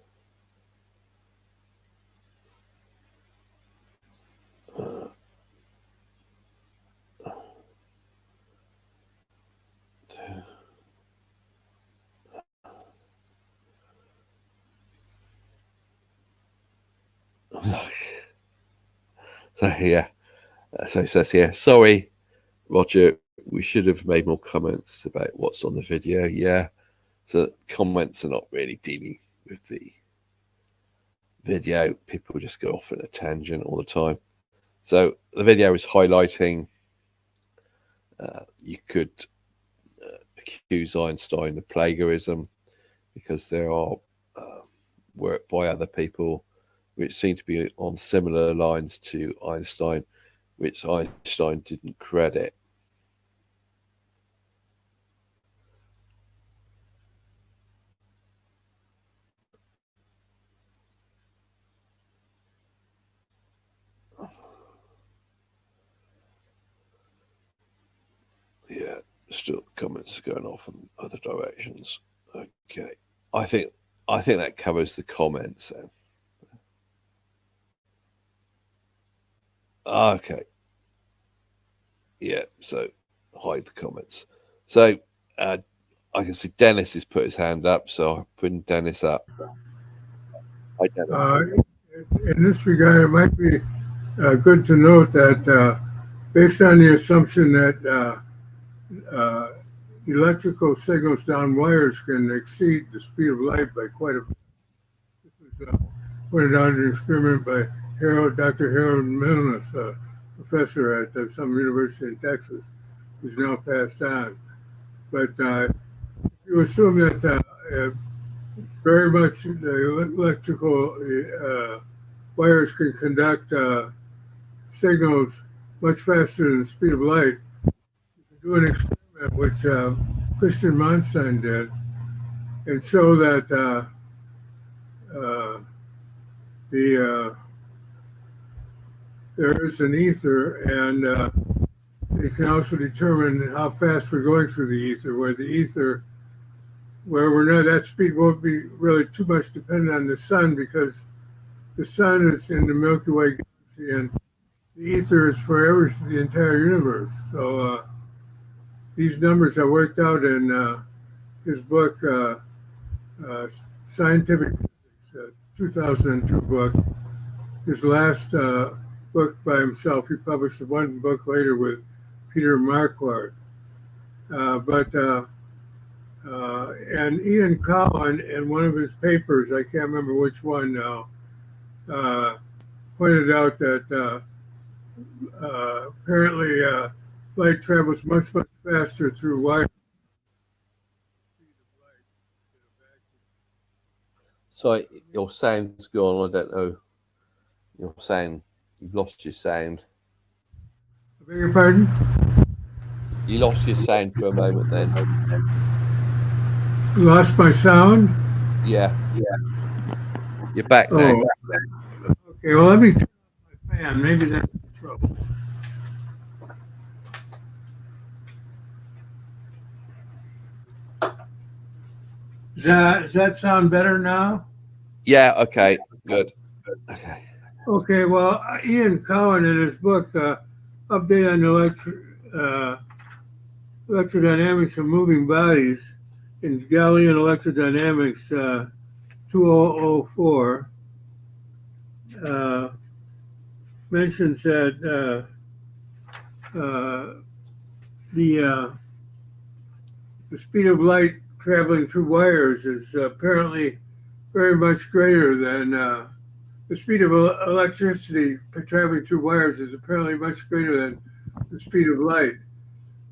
So yeah, so it says here, sorry, Roger, we should have made more comments about what's on the video. Yeah, so comments are not really dealing with the video. People just go off in a tangent all the time. So the video is highlighting you could accuse Einstein of plagiarism because there are work by other people which seem to be on similar lines to Einstein, which Einstein didn't credit. Yeah, still comments going off in other directions. Okay, I think that covers the comments then. Okay, yeah, so hide the comments. So I can see Dennis has put his hand up, so I'm putting Dennis up. Hi, Dennis.
In this regard, it might be good to note that based on the assumption that electrical signals down wires can exceed the speed of light by quite a bit. This was pointed out in an experiment by Dr. Harold Milnes, professor at some university in Texas, who's now passed on. But if you assume that very much the electrical wires can conduct signals much faster than the speed of light, you can do an experiment which Christian Einstein did and show that there is an ether, and you can also determine how fast we're going through the ether, where we're not, that speed won't be really too much dependent on the sun, because the sun is in the Milky Way galaxy and the ether is for the entire universe. So these numbers are worked out in his book, Scientific Physics, 2002 book. His last book by himself. He published one book later with Peter Marquardt. And Ian Collin, in one of his papers, I can't remember which one now, pointed out that apparently light travels much faster through wire.
Sorry, your sound's gone. I don't know. Your sound, you've lost your sound.
I beg your pardon?
You lost your sound for a moment then.
Lost my sound?
Yeah. You're back now.
Okay, well, let me turn off my fan. Maybe that's the trouble. Does that sound better now?
Yeah, okay, good. Okay.
Okay, well, Ian Cowan in his book, Update on Electrodynamics of Moving Bodies, in Galilean Electrodynamics 2004, mentions that the speed of light traveling through wires is apparently very much greater than the speed of electricity traveling through wires is apparently much greater than the speed of light.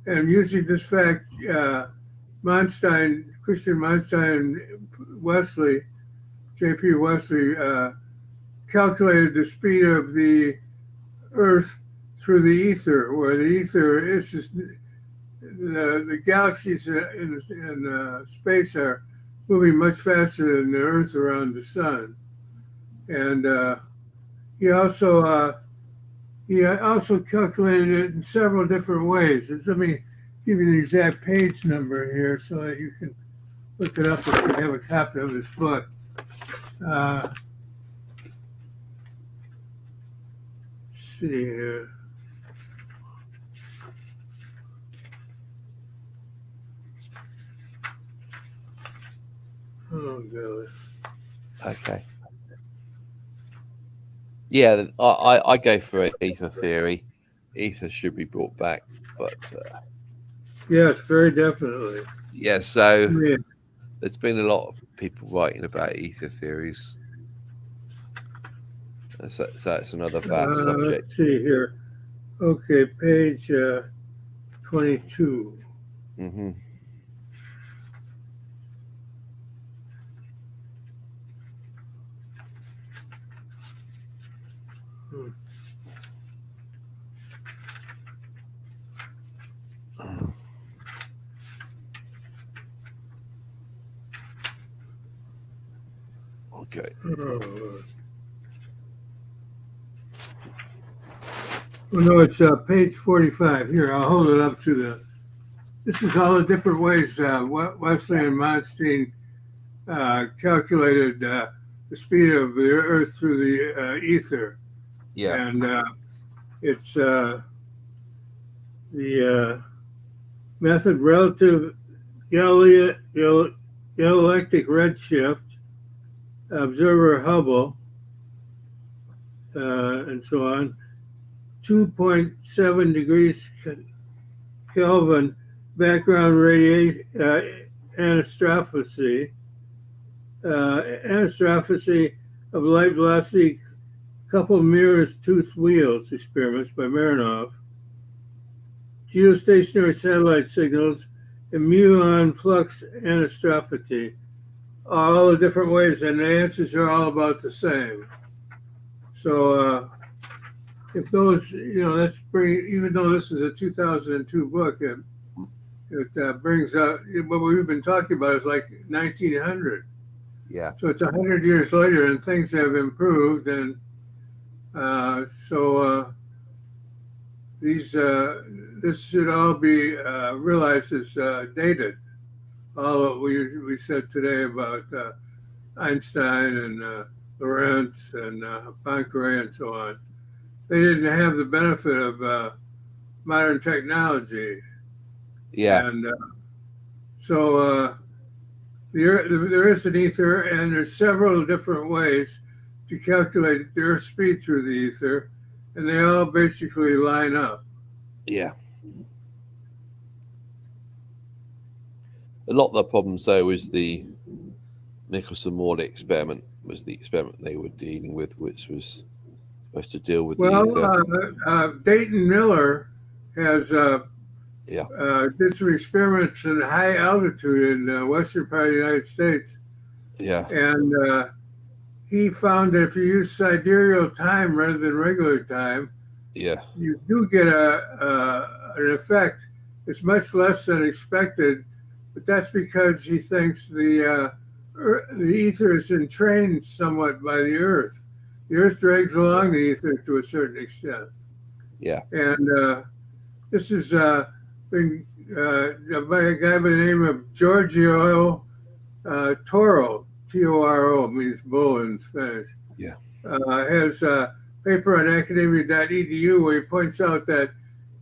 And using this fact, Christian Einstein and Wesley, J.P. Wesley, calculated the speed of the Earth through the ether, where the ether is just the galaxies in space are moving much faster than the Earth around the sun. And he also calculated it in several different ways. Let me give you the exact page number here so that you can look it up if you have a copy of his book. Let's see here. Oh, God.
Okay. Yeah, I go for ether theory. Ether should be brought back, but
Yes, very definitely.
yeah.
I
So
mean,
there's been a lot of people writing about ether theories. So it's another vast subject.
let's see here. Okay, page 22.
Hmm.
Hmm.
Okay.
Oh, no, it's page 45. Here, I'll hold it up to the. This is all the different ways Wesley and Monstein calculated the speed of the Earth through the ether.
Yeah.
And it's the method relative galactic redshift, observer Hubble, and so on. 2.7 degrees Kelvin background radiation anisotropy, anisotropy of light velocity coupled mirrors tooth wheels experiments by Marinoff, geostationary satellite signals, and muon flux anisotropy, all the different ways, and the answers are all about the same. So if those, let's bring, even though this is a 2002 book, it brings out what we've been talking about is like 1900.
Yeah.
So it's 100 years later, and things have improved, and this should all be realized as dated. All that we said today about Einstein and Lorentz and Poincaré and so on. They didn't have the benefit of modern technology.
Yeah.
And so there is an ether, and there's several different ways to calculate the Earth's speed through the ether, and they all basically line up.
Yeah. A lot of the problems, though, is the Michelson-Morley experiment was the experiment they were dealing with, which was supposed to deal with the ether.
Dayton Miller has
Yeah.
did some experiments in high altitude in the western part of the United States,
Yeah.
and he found that if you use sidereal time rather than regular time,
Yeah.
you do get an effect. It's much less than expected, but that's because he thinks the ether is entrained somewhat by the Earth. The Earth drags along the ether to a certain extent.
Yeah.
And this has been by a guy by the name of Giorgio Toro, Toro, means bull in Spanish.
Yeah.
Has a paper on academia.edu where he points out that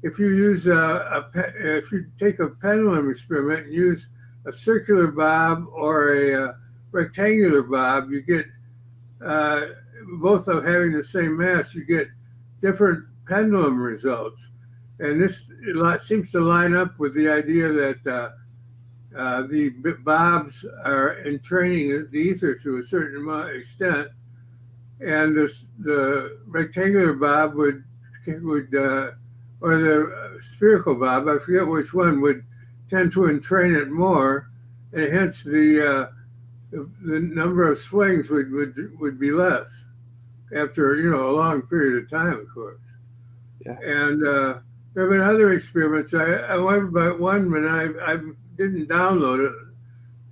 if you use if you take a pendulum experiment and use a circular bob or a rectangular bob, you get both of having the same mass, you get different pendulum results. And this seems to line up with the idea that the bobs are entraining the ether to a certain extent, and the rectangular bob would or the spherical bob, I forget which one, would tend to entrain it more, and hence the number of swings would be less after a long period of time, of course.
Yeah.
And there have been other experiments. I went about one, but I didn't download it.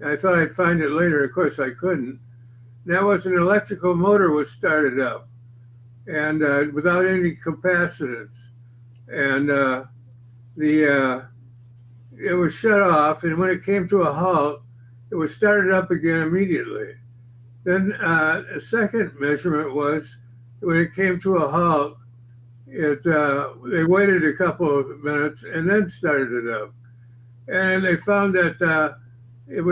I thought I'd find it later. Of course, I couldn't. And that was an electrical motor was started up, and without any capacitance, and it was shut off. And when it came to a halt, it was started up again immediately. Then a second measurement was when it came to a halt, they waited a couple of minutes and then started it up, and they found that it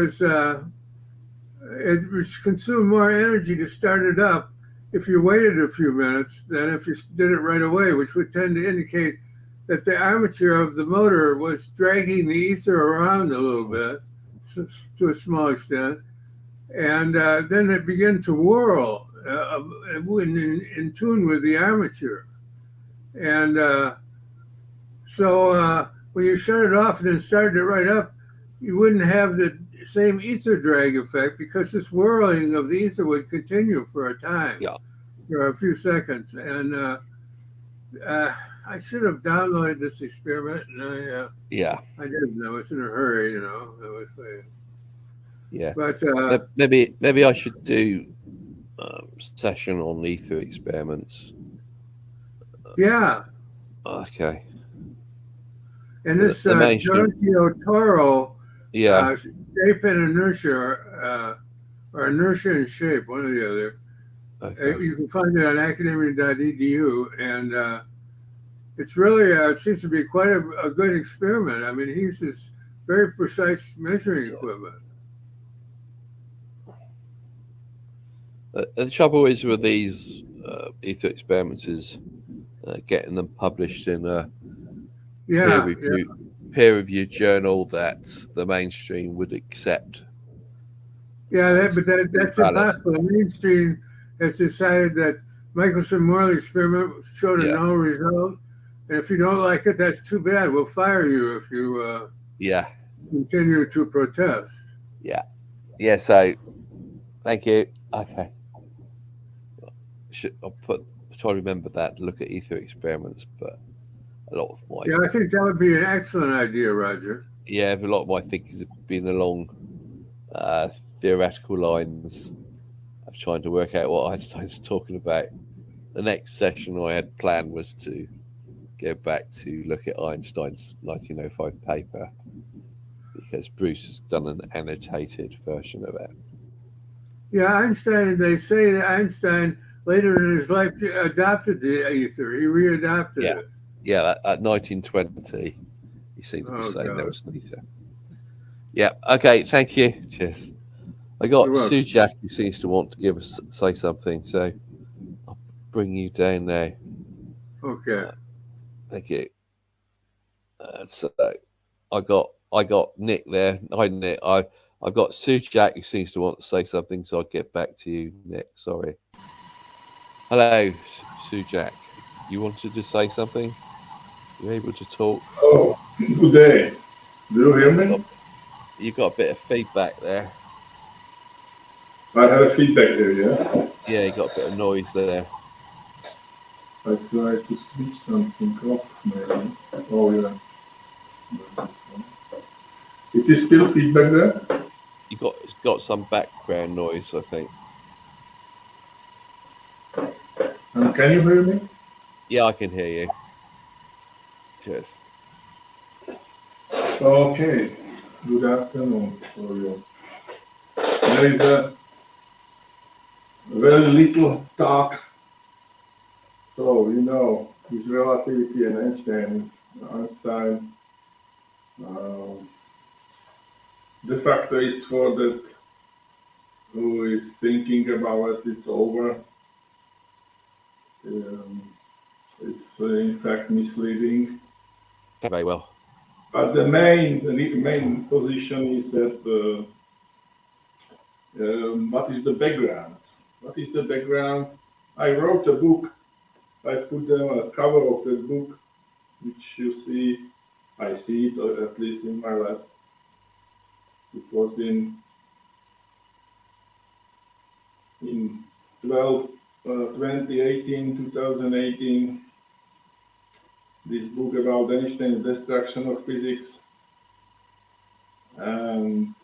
consumed more energy to start it up if you waited a few minutes than if you did it right away, which would tend to indicate that the armature of the motor was dragging the ether around a little bit to a small extent. And then it began to whirl in tune with the armature. And so when you shut it off and then started it right up, you wouldn't have the same ether drag effect because this whirling of the ether would continue for a time, for a few seconds. And I should have downloaded this experiment, and I didn't. I was in a hurry, you know. But
maybe I should do session on ether experiments.
Yeah.
Okay.
And this Giorgio Toro, shape and inertia, or inertia and shape, one or the other. Okay. You can find it on academia.edu, and it's really, it seems to be quite a good experiment. I mean, he uses very precise measuring equipment.
The trouble is with these ether experiments is getting them published in a peer-reviewed journal that the mainstream would accept.
Yeah, that's impossible. The mainstream has decided that Michelson-Morley experiment showed a null result, and if you don't like it, that's too bad. We'll fire you if you continue to protest.
Yeah. So, thank you. Okay. I'll try to remember that. Look at ether experiments, but a lot of my
I think that would be an excellent idea, Roger.
Yeah, but a lot of my thinking has been along theoretical lines of trying to work out what Einstein's talking about. The next session I had planned was to go back to look at Einstein's 1905 paper, because Bruce has done an annotated version of it.
Yeah, Einstein, they say that Einstein later in his life adopted the ether. He readopted it.
Yeah, at 1920, he seemed to be saying there was an ether. Yeah, okay, thank you. Cheers. I got Sujak, who seems to want to say something, so I'll bring you down now.
Okay.
Thank you. So I got Nick there. Hi, Nick. I've got Sujak, who seems to want to say something, so I'll get back to you, Nick. Sorry. Hello, Sujak. You wanted to say something? You able to talk?
Oh, good day. Do you hear me?
You got a bit of feedback there.
I have a feedback here, yeah?
Yeah, you got a bit of noise there.
I try to switch something off, maybe. Oh, yeah. It is still feedback there?
It's got some background noise, I think.
And can you hear me?
Yeah, I can hear you. Cheers.
Okay. Good afternoon for you. There is a very little talk. So, with relativity and Einstein, the fact is for that who is thinking about it, it's over. It's in fact misleading.
Very well.
But the main position is that what is the background? What is the background? I wrote a book. I put a cover of the book, which you see. I see it, or at least in my lab. It was in 2018, this book about Einstein's destruction of physics. And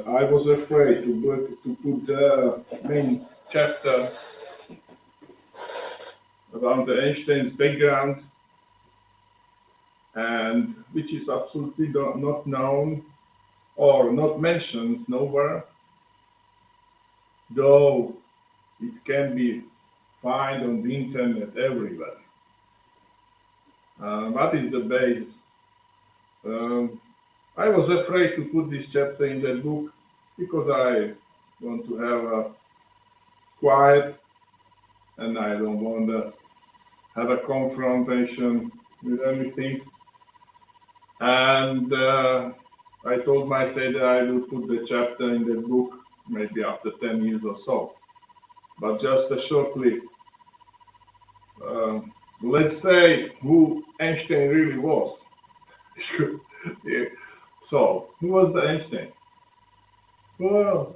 I was afraid to put the main chapter about the Einstein's background, and which is absolutely not known or not mentioned nowhere, though it can be found on the internet everywhere. What is the base? I was afraid to put this chapter in the book because I want to have a quiet, and I don't want to have a confrontation with anything. And I told myself that I will put the chapter in the book maybe after 10 years or so. But just shortly, let's say who Einstein really was. So, who was the Einstein? Well,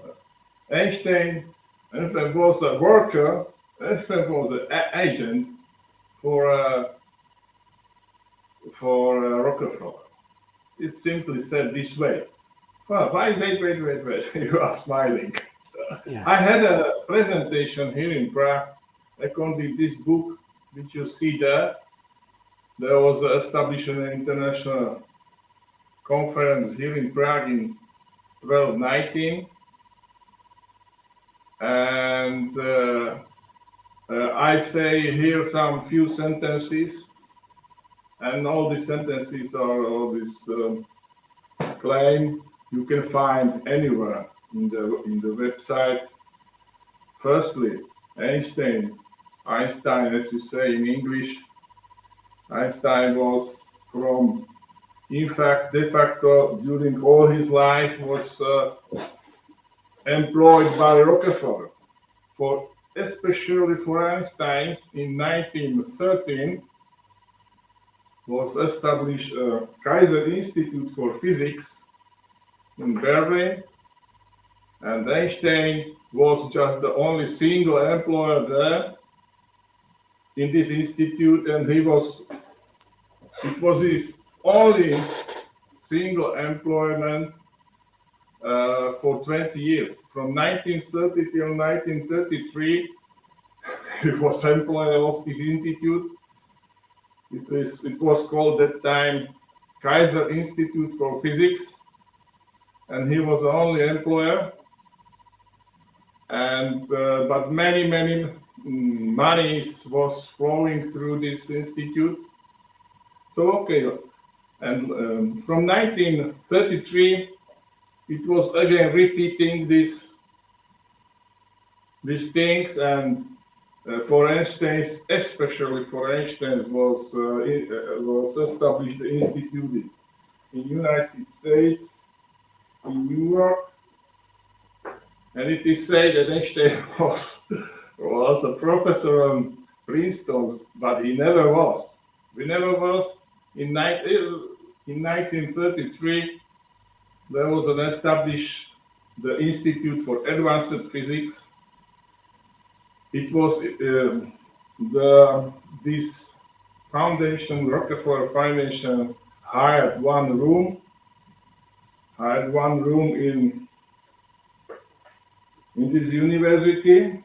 Einstein was a worker, Einstein was an agent for Rockefeller. It simply said this way. Well, wait, you are smiling.
Yeah.
I had a presentation here in Prague according to this book, which you see there. There was established an international conference here in Prague in 1219. And I say here some few sentences, and all these sentences are all this claim you can find anywhere in the website. Firstly, Einstein, as you say in English, Einstein was from, in fact, de facto, during all his life was employed by Rockefeller. Especially for Einstein, in 1913 was established a Kaiser Institute for Physics in Berlin, and Einstein was just the only single employer there in this institute, and it was his only single employment for 20 years. From 1930 till 1933, he was employee of this institute. It was called at that time Kaiser Institute for Physics, and he was the only employer. And but many monies was flowing through this institute. So okay, and from 1933, it was again repeating these things, and for Einstein, especially for Einstein, was established the institute in United States, in New York, and it is said that Einstein was a professor on Princeton, but he never was. He never was. In 1933, there was an established the Institute for Advanced Physics. It was this foundation, Rockefeller Foundation, hired one room in this university,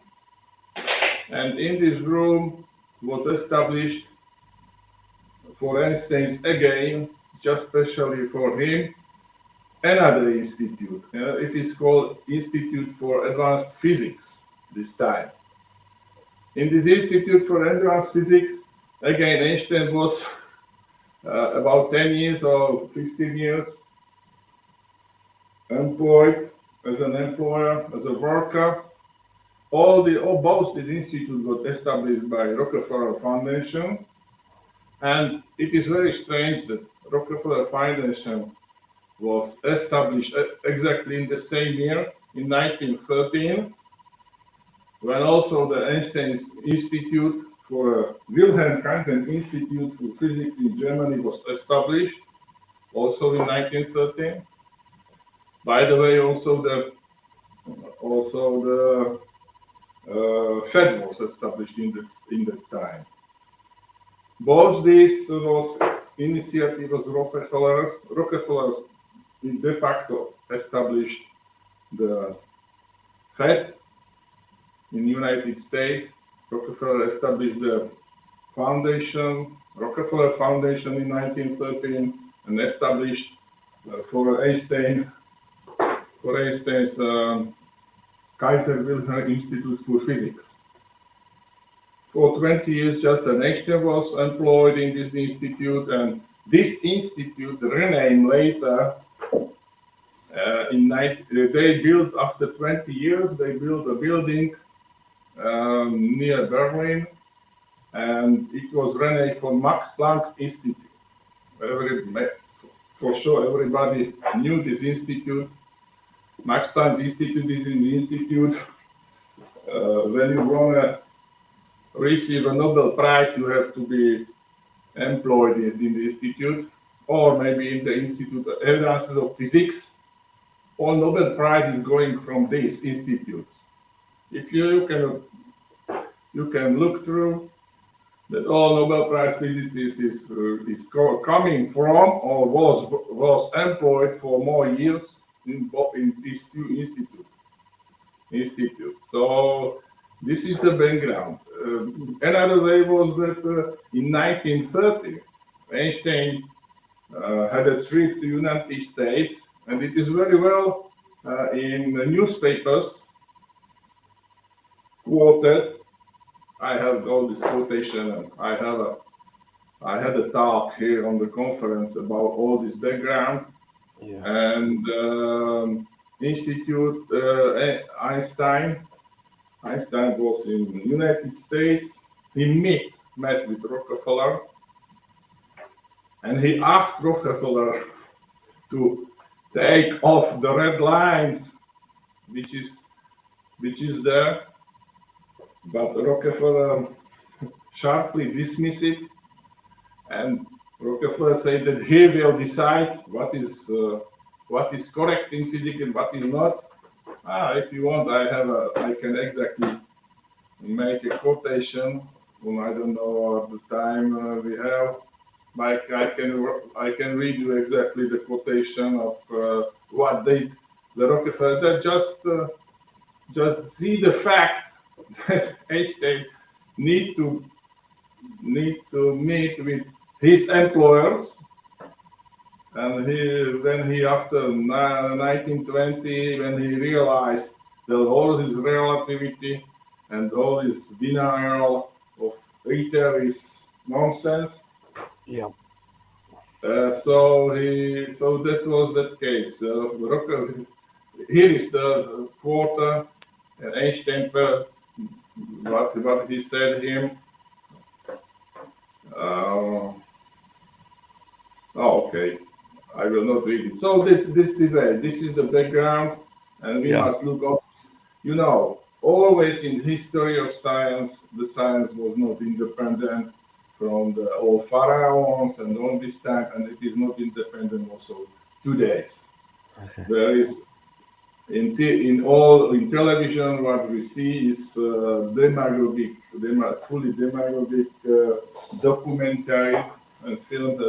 and in this room was established for Einstein again, just specially for him, another institute. It is called Institute for Advanced Physics this time. In this Institute for Advanced Physics, again, Einstein was about 10 years or 15 years employed as an employer, as a worker. Both these institutes got established by Rockefeller Foundation, and it is very strange that Rockefeller Foundation was established exactly in the same year, in 1913, when also the Einstein Institute for Wilhelm Kaiser Institute for Physics in Germany was established, also in 1913. By the way, also the Fed was established in that time. Both these initiative was Rockefeller's. Rockefeller's de facto established the Fed in the United States. Rockefeller established the foundation, Rockefeller Foundation in 1913, and established for Einstein's Kaiser Wilhelm Institute for Physics. For 20 years, just Einstein was employed in this institute, and this institute, renamed later, they built after 20 years, they built a building near Berlin, and it was renamed for Max Planck Institute. For sure, everybody knew this institute. Max Planck Institute is in the institute. When you want to receive a Nobel Prize, you have to be employed in the institute, or maybe in the Institute of Advances of Physics. All Nobel Prize is going from these institutes. If you can look through that all Nobel Prize physicists is coming from or was employed for more years in these two institutes. So this is the background. Another way was that in 1930, Einstein had a trip to United States, and it is very well in the newspapers quoted. I have all this quotation, and I had a talk here on the conference about all this background.
Yeah.
And Institute Einstein was in the United States. He met with Rockefeller, and he asked Rockefeller to take off the red lines, which is there, but Rockefeller sharply dismissed it, and Rockefeller said that he will decide what is correct in physics and what is not. If you want, I can exactly make a quotation. I don't know the time we have. But I can read you exactly the quotation of what the Rockefeller just see the fact that Einstein need to meet with his employers, and when he after 1920, when he realized that all his relativity and all his denial of ether is nonsense.
Yeah.
So that was that case. Here is the quote, Einstein, what he said him. Okay, I will not read it. So this is the background, and we must look up. Always in history of science, the science was not independent from the old pharaohs and all this time, and it is not independent also today.
Okay.
There is in television what we see is fully demagogic documentaries and films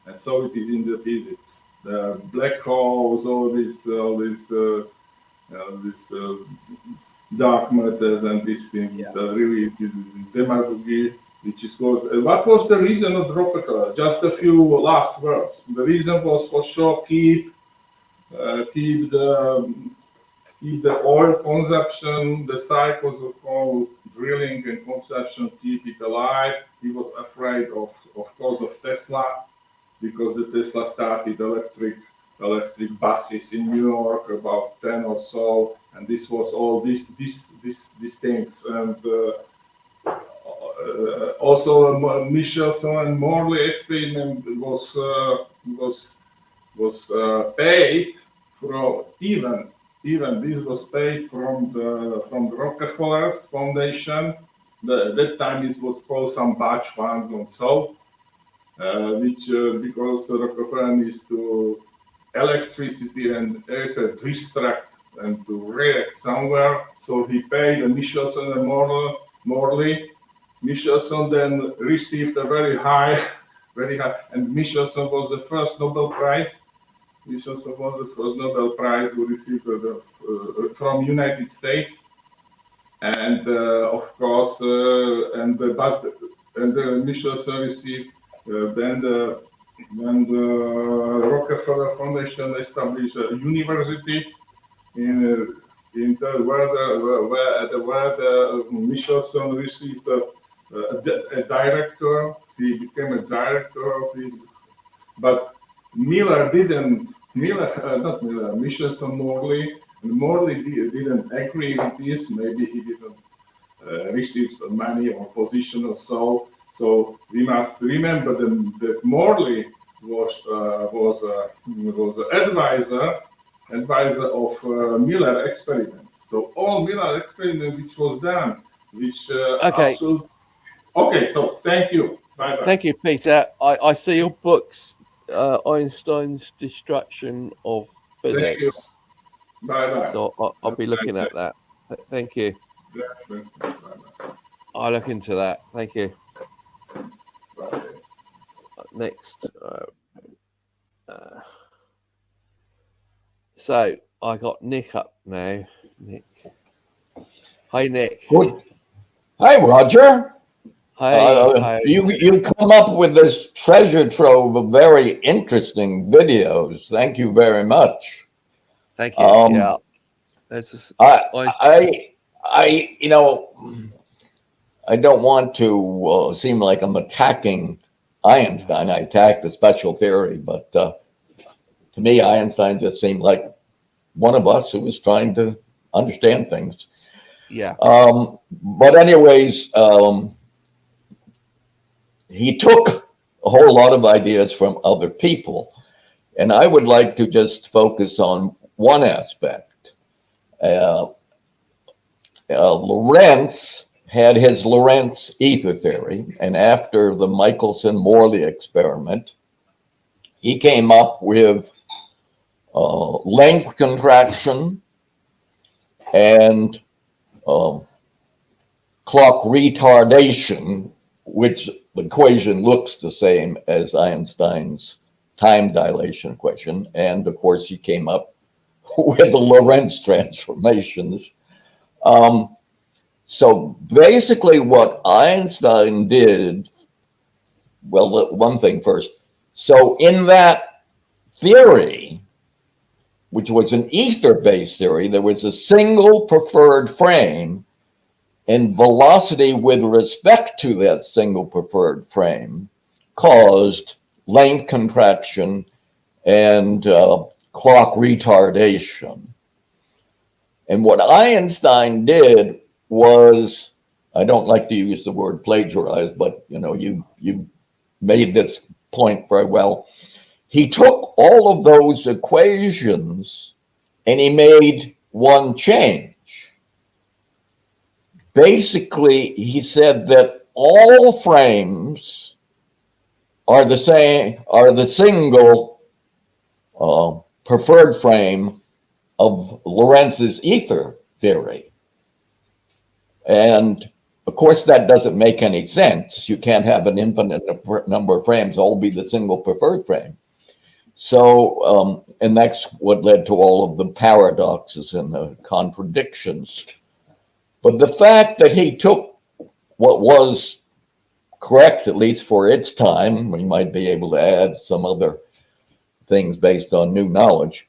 and so it is in the physics. The black holes, all this dark matters and these things. Really, it is demagogy, which is caused. What was the reason of Rockefeller? Just a few last words. The reason was for sure keep the oil consumption, the cycles of oil drilling and consumption, keep it alive. He was afraid of course of Tesla, because the Tesla started electric buses in New York about 10 or so, and this was all these things. And also Michelson and Morley experiment was paid from even this was paid from the Rockefeller's foundation. That time it was called some batch funds and so, which because Rockefeller needs to electricity and ether distract and to react somewhere, so he paid Michelson and Morley. Michelson then received a very high, and Michelson was the first Nobel Prize. Michelson was the first Nobel Prize who received from United States, and of course, Michelson received when the Rockefeller Foundation established a university where Michelson received a director. He became a director of his, but Michelson Morley didn't agree with this. Maybe he didn't receives money or position or so. So we must remember that Morley was advisor of Miller experiment. So all Miller experiment which was done, which
Okay.
absolutely. Okay, so thank you. Bye bye.
Thank you, Peter. I see your books, Einstein's Destruction of
Thank you.
Physics.
Bye bye.
So I'll be looking at that. Thank you.
Bye bye.
I'll look into that. Thank you.
Bye.
Next. So I got Nick up now. Nick. Hi, Nick.
Good. Hi, Roger.
Hi.
You come up with this treasure trove of very interesting videos. Thank you very much.
Thank you. Yeah.
I don't want to seem like I'm attacking Einstein. I attack the special theory, but to me, Einstein just seemed like one of us who was trying to understand things.
Yeah.
But anyways, he took a whole lot of ideas from other people, and I would like to just focus on one aspect. Lorentz had his Lorentz ether theory, and after the Michelson-Morley experiment, he came up with length contraction and clock retardation, which the equation looks the same as Einstein's time dilation equation. And of course, he came up with the Lorentz transformations. So basically what Einstein did, well, one thing first. So in that theory, which was an ether-based theory, there was a single preferred frame, and velocity with respect to that single preferred frame caused length contraction and clock retardation. And what Einstein did was, I don't like to use the word plagiarize, but you made this point very well. He took all of those equations and he made one change. Basically, he said that all frames are the same, are the single preferred frame of Lorentz's ether theory. And of course, that doesn't make any sense. You can't have an infinite number of frames all be the single preferred frame. So, and that's what led to all of the paradoxes and the contradictions. But the fact that he took what was correct, at least for its time, we might be able to add some other things based on new knowledge.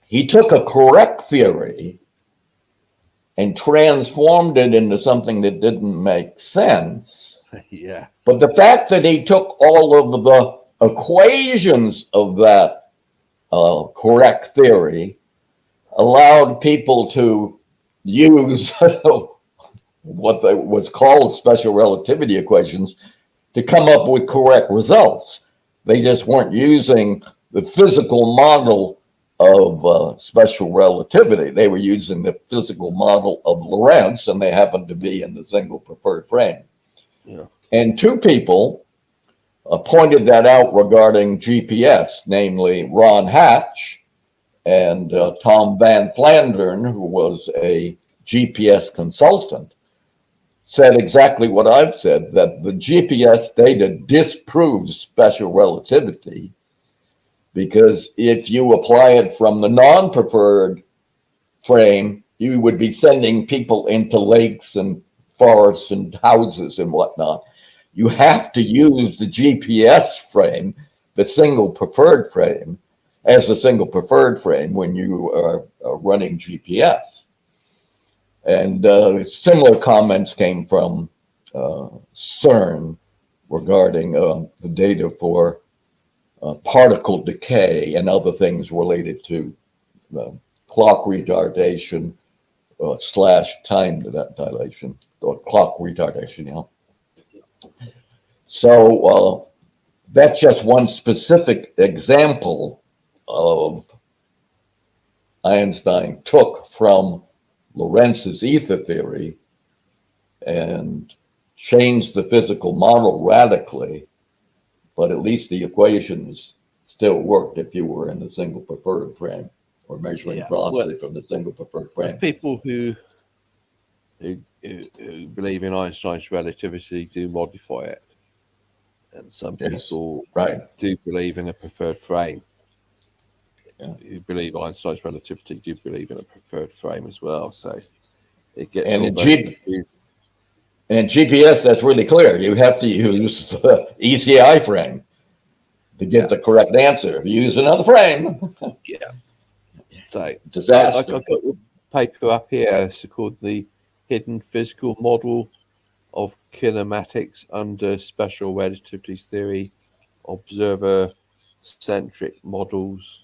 He took a correct theory and transformed it into something that didn't make sense.
Yeah.
But the fact that he took all of the equations of that correct theory allowed people to use what was called special relativity equations to come up with correct results. They just weren't using the physical model of special relativity. They were using the physical model of Lorentz, and they happened to be in the single preferred frame.
Yeah.
And two people pointed that out regarding GPS, namely Ron Hatch and Tom Van Flandern, who was a GPS consultant, said exactly what I've said, that the GPS data disproves special relativity, because if you apply it from the non-preferred frame, you would be sending people into lakes and forests and houses and whatnot. You have to use the GPS frame, the single preferred frame, as a single preferred frame when you are running GPS. And similar comments came from CERN regarding the data for particle decay and other things related to clock retardation slash time dilation or clock retardation, you know. So that's just one specific example of Einstein took from Lorentz's ether theory and changed the physical model radically, but at least the equations still worked if you were in the single preferred frame or measuring velocity from the single preferred frame.
People who believe in Einstein's relativity do modify it, and some people do believe in a preferred frame. Who believe Einstein's relativity do believe in a preferred frame as well. So it gets
and in GPS, that's really clear. You have to use the ECI frame to get the correct answer. If you use another frame,
so
disaster.
I've got a paper up here. It's called the Hidden Physical Model of Kinematics under Special Relativity Theory, Observer-Centric Models.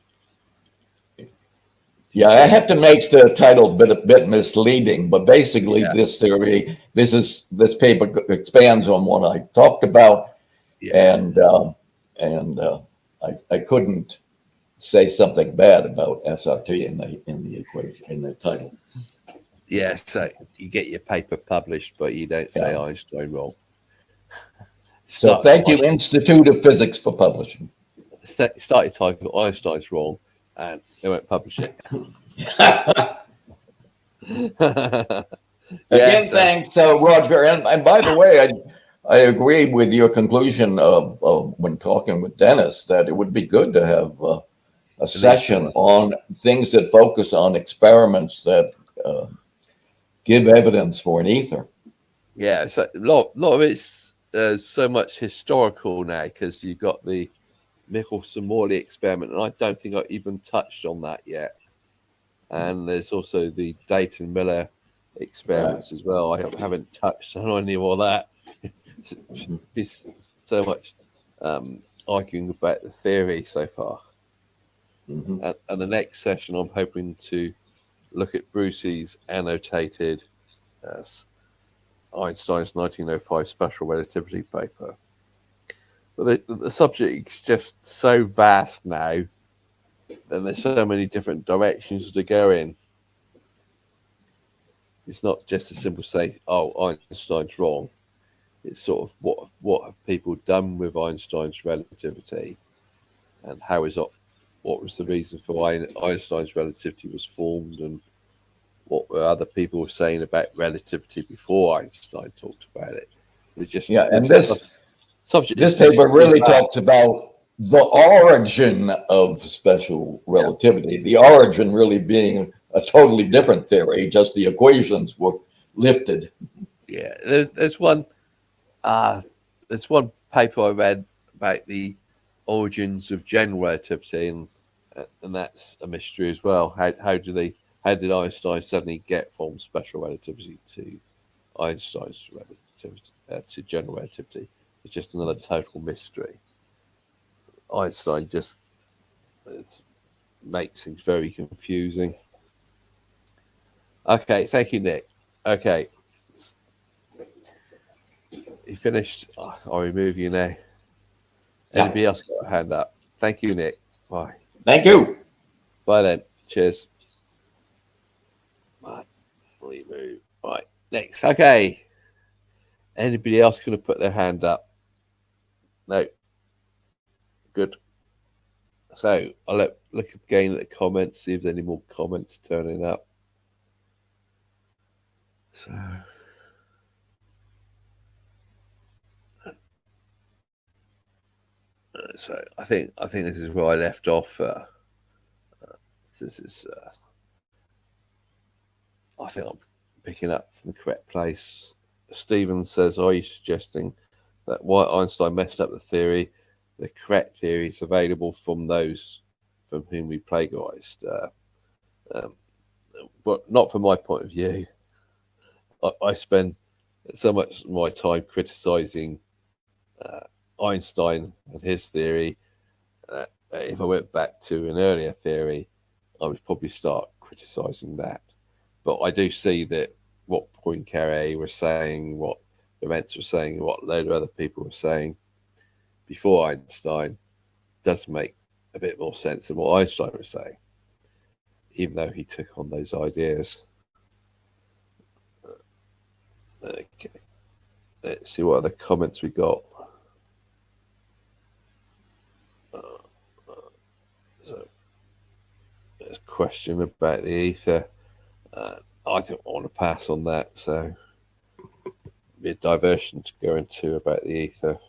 Yeah, I have to make the title a bit misleading, but basically this theory, this paper expands on what I talked about, and I couldn't say something bad about SRT in the equation in the title.
Yeah, so you get your paper published, but you don't say Einstein wrong.
So thank you, Institute of Physics, for publishing.
Started title Einstein's wrong, and they won't publish it.
Again, thanks, Roger. And by the way, I agree with your conclusion of when talking with Dennis that it would be good to have a session on things that focus on experiments that give evidence for an ether.
Yeah, so a lot of it's so much historical now because you've got the Michelson-Morley experiment, and I don't think I even touched on that yet. And there's also the Dayton-Miller experiments as well. I haven't touched on any more of that. It's so much arguing about the theory so far. And the next session, I'm hoping to look at Brucey's annotated Einstein's 1905 special relativity paper. But the subject is just so vast now, and there's so many different directions to go in. It's not just a simple say, "Oh, Einstein's wrong." It's sort of what have people done with Einstein's relativity, and what was the reason for why Einstein's relativity was formed, and what were other people saying about relativity before Einstein talked about it.
And this paper really talks about the origin of special relativity, the origin really being a totally different theory, just the equations were lifted.
Yeah, there's one paper I read about the origins of general relativity, and that's a mystery as well. How did Einstein suddenly get from special relativity to Einstein's relativity to general relativity? It's just another total mystery. Einstein just makes things very confusing. Okay, thank you, Nick. Okay, you finished. I'll remove you now. Anybody else got a hand up? Thank you, Nick. Bye.
Thank you.
Bye then. Cheers. Right. Remove. Right. Next. Okay. Anybody else going to put their hand up? No. Good. So I'll look again at the comments, see if there's any more comments turning up. So I think this is where I left off. This is I think I'm picking up from the correct place. Stephen says, "Are you suggesting that why Einstein messed up the theory? The correct theory is available from those from whom we plagiarized." But not from my point of view. I spend so much of my time criticizing Einstein and his theory. If I went back to an earlier theory, I would probably start criticizing that. But I do see that what Poincaré was saying, what Lorentz was saying, and what a load of other people were saying before Einstein does make a bit more sense than what Einstein was saying, even though he took on those ideas. Okay, let's see what other comments we got. So there's a question about the ether. I don't want to pass on that, so be a diversion to go into about the ether.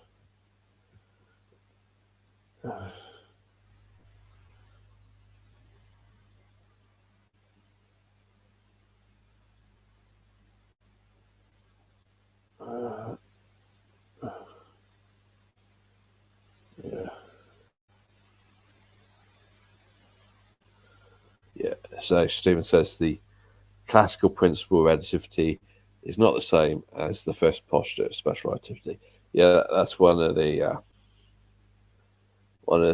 Yeah. So Stephen says the classical principle of relativity is not the same as the first postulate of special relativity. Yeah, that's one of the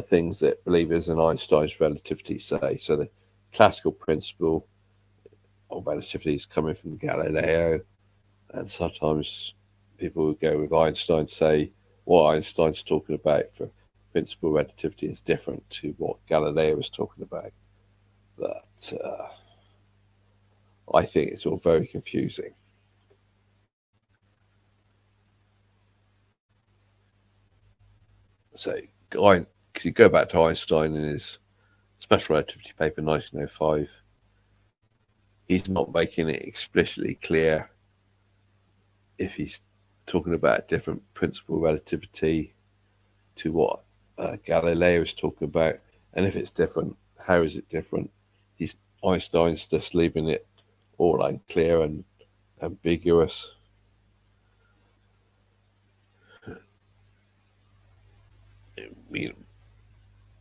things that believers in Einstein's relativity say. So the classical principle of relativity is coming from Galileo, and sometimes people who go with Einstein say what Einstein's talking about for principle of relativity is different to what Galileo was talking about. But I think it's all very confusing. So, because you go back to Einstein in his special relativity paper 1905, he's not making it explicitly clear if he's talking about a different principle of relativity to what Galileo is talking about, and if it's different, how is it different? Einstein's just leaving it all unclear and ambiguous. I mean,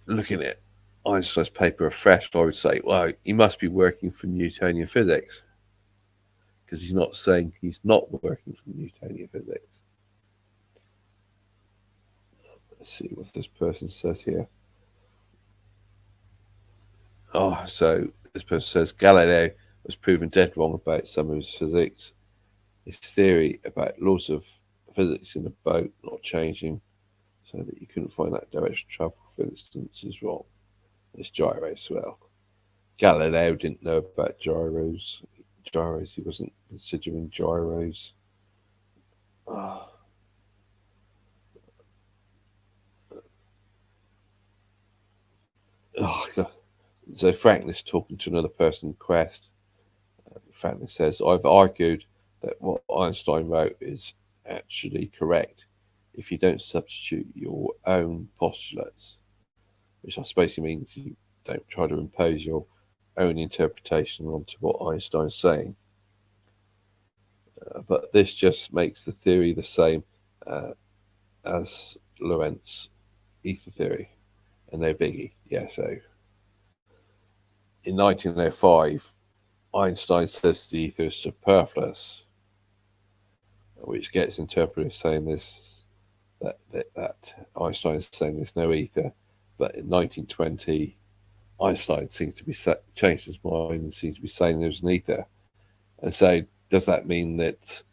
looking at Einstein's paper afresh, I would say, well, he must be working for Newtonian physics, because he's not saying he's not working for Newtonian physics. Let's see what this person says here. Oh, so this person says Galileo was proven dead wrong about some of his physics. His theory about laws of physics in a boat not changing so that you couldn't find that direction of travel, for instance, is wrong. It's gyros as well. Galileo didn't know about gyros. He wasn't considering gyros. Oh. Oh, God. So Franklin is talking to another person in Quest. Franklin says, I've argued that what Einstein wrote is actually correct if you don't substitute your own postulates, which I suppose means you don't try to impose your own interpretation onto what Einstein's saying. But this just makes the theory the same as Lorentz's ether theory, and no biggie. Yeah, so in 1905, Einstein says the ether is superfluous, which gets interpreted as saying that Einstein is saying there's no ether. But in 1920, Einstein seems to be changed his mind and seems to be saying there's an ether. And so does that mean that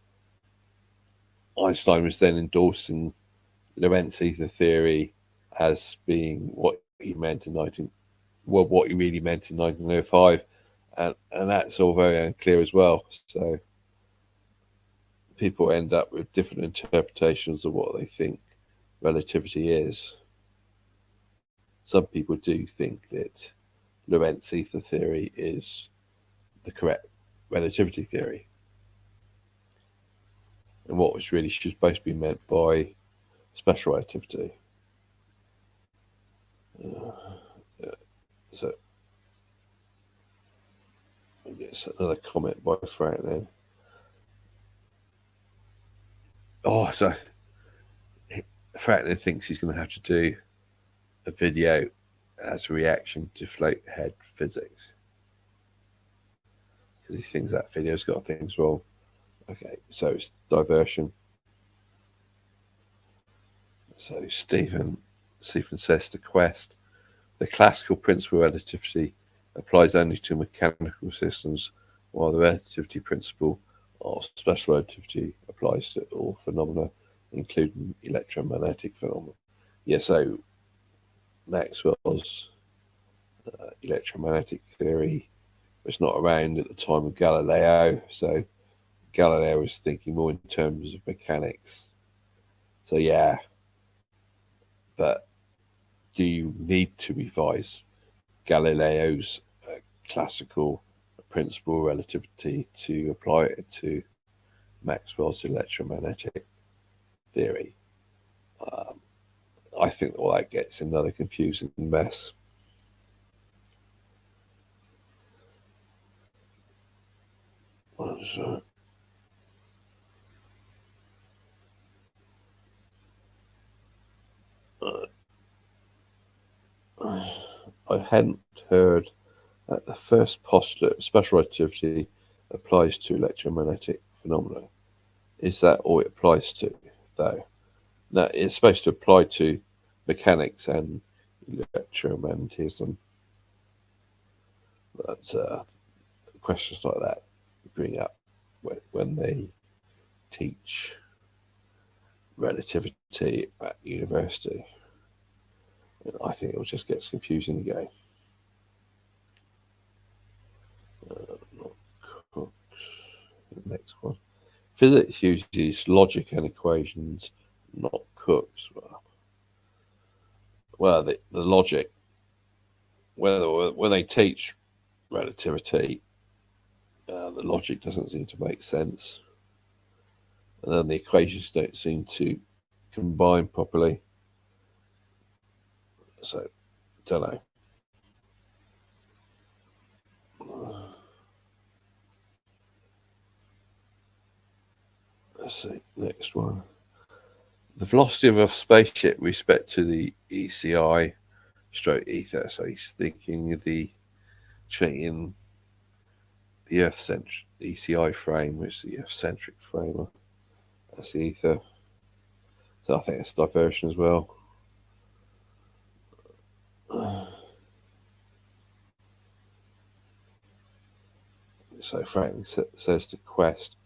Einstein was then endorsing Lorentz's ether theory as being what he meant in what he really meant in 1905? And that's all very unclear as well. So people end up with different interpretations of what they think relativity is. Some people do think that Lorentz's ether theory is the correct relativity theory, and what was really supposed to be meant by special relativity. So I guess another comment by Franklin. Oh, so Franklin thinks he's going to have to do a video as a reaction to float head physics, because he thinks that video's got things wrong. Okay, so it's diversion. So Stephen says to Quest, the classical principle of relativity applies only to mechanical systems, while the relativity principle of special relativity applies to all phenomena, including electromagnetic phenomena. Yeah, so Maxwell's electromagnetic theory was not around at the time of Galileo, so Galileo was thinking more in terms of mechanics. So yeah, but do you need to revise Galileo's classical principle of relativity to apply it to Maxwell's electromagnetic theory? I think all that gets another confusing mess. I hadn't heard that the first postulate of special relativity applies to electromagnetic phenomena. Is that all it applies to, though? No, it's supposed to apply to mechanics and electromagnetism. But questions like that bring up when they teach relativity at university. And I think it just gets confusing again. Next one. Physics uses logic and equations, not Cook's. Well, the logic, when they teach relativity, the logic doesn't seem to make sense. And then the equations don't seem to combine properly. So, don't know. Let's see, next one. The velocity of a spaceship with respect to the ECI stroke ether. So he's thinking of the treating the Earth-centric ECI frame, which is the Earth-centric frame. That's the ether. So I think it's diversion as well. So Franklin says to Quest,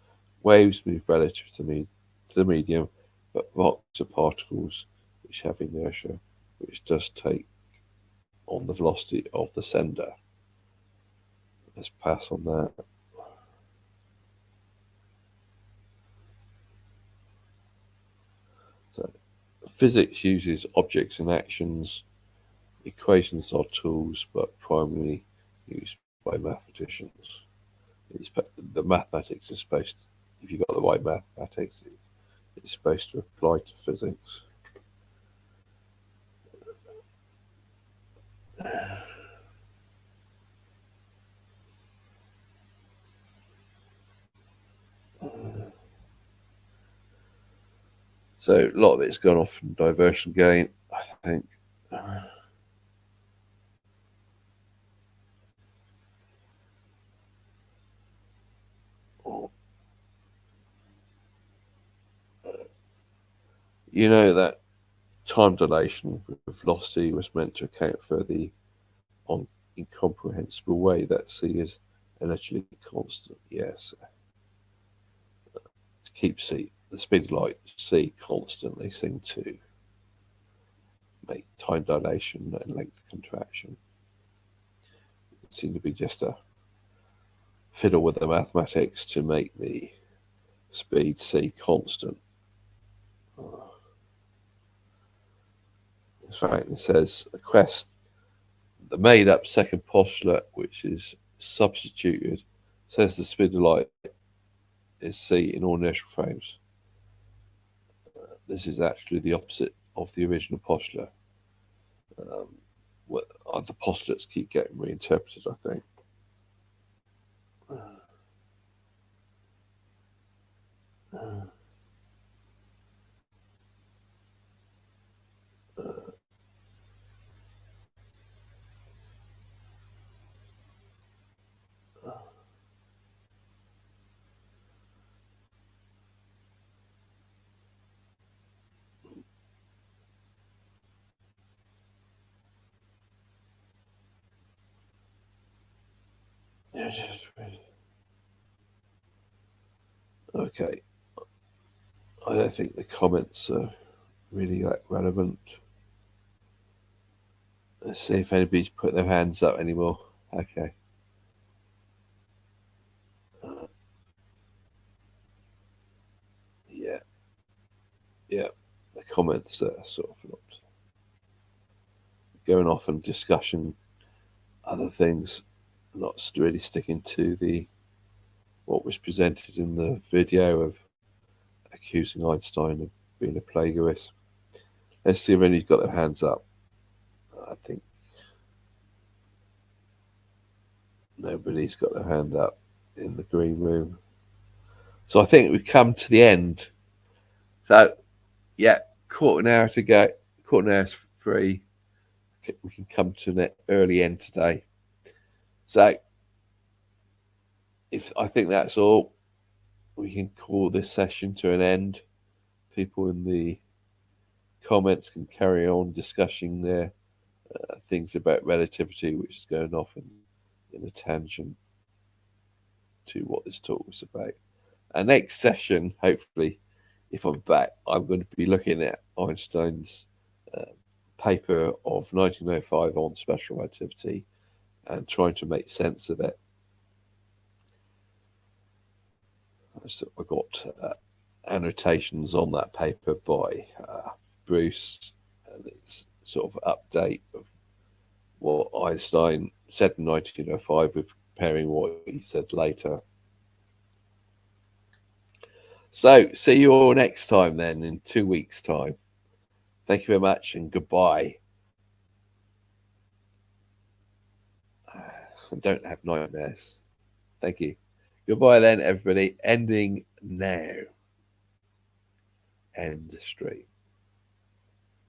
waves move relative to the medium, but rocks are particles which have inertia, which does take on the velocity of the sender. Let's pass on that. So, physics uses objects and actions. Equations are tools, but primarily used by mathematicians. The mathematics is supposed to, if you've got the right mathematics, it's supposed to apply to physics. So a lot of it's gone off in diversion gain, I think. You know that time dilation with velocity was meant to account for the incomprehensible way that c is electrically constant. Yes, to keep the speed of light c constant, they seem to make time dilation and length contraction. It seemed to be just a fiddle with the mathematics to make the speed c constant. In fact, it says the made-up second postulate, which is substituted, says the speed of light is c in all inertial frames. This is actually the opposite of the original postulate. The postulates keep getting reinterpreted, I think. Okay. I don't think the comments are really that relevant. Let's see if anybody's put their hands up anymore. Okay. Yeah. Yeah. The comments are sort of not going off and discussing other things, not really sticking to what was presented in the video of accusing Einstein of being a plagiarist. Let's see if anybody's got their hands up. I think nobody's got their hand up in the green room. So I think we've come to the end. So, yeah, quarter an hour to go. Quarter an hour's free. We can come to an early end today. So, if I think that's all, we can call this session to an end. People in the comments can carry on discussing their things about relativity, which is going off in a tangent to what this talk was about. Our next session, hopefully, if I'm back, I'm going to be looking at Einstein's paper of 1905 on special relativity and trying to make sense of it. So I got annotations on that paper by Bruce, and it's sort of update of what Einstein said in 1905 with comparing what he said later. So see you all next time then, in 2 weeks' time. Thank you very much and goodbye. Don't have nightmares. Thank you. Goodbye then, everybody. Ending now. End the stream.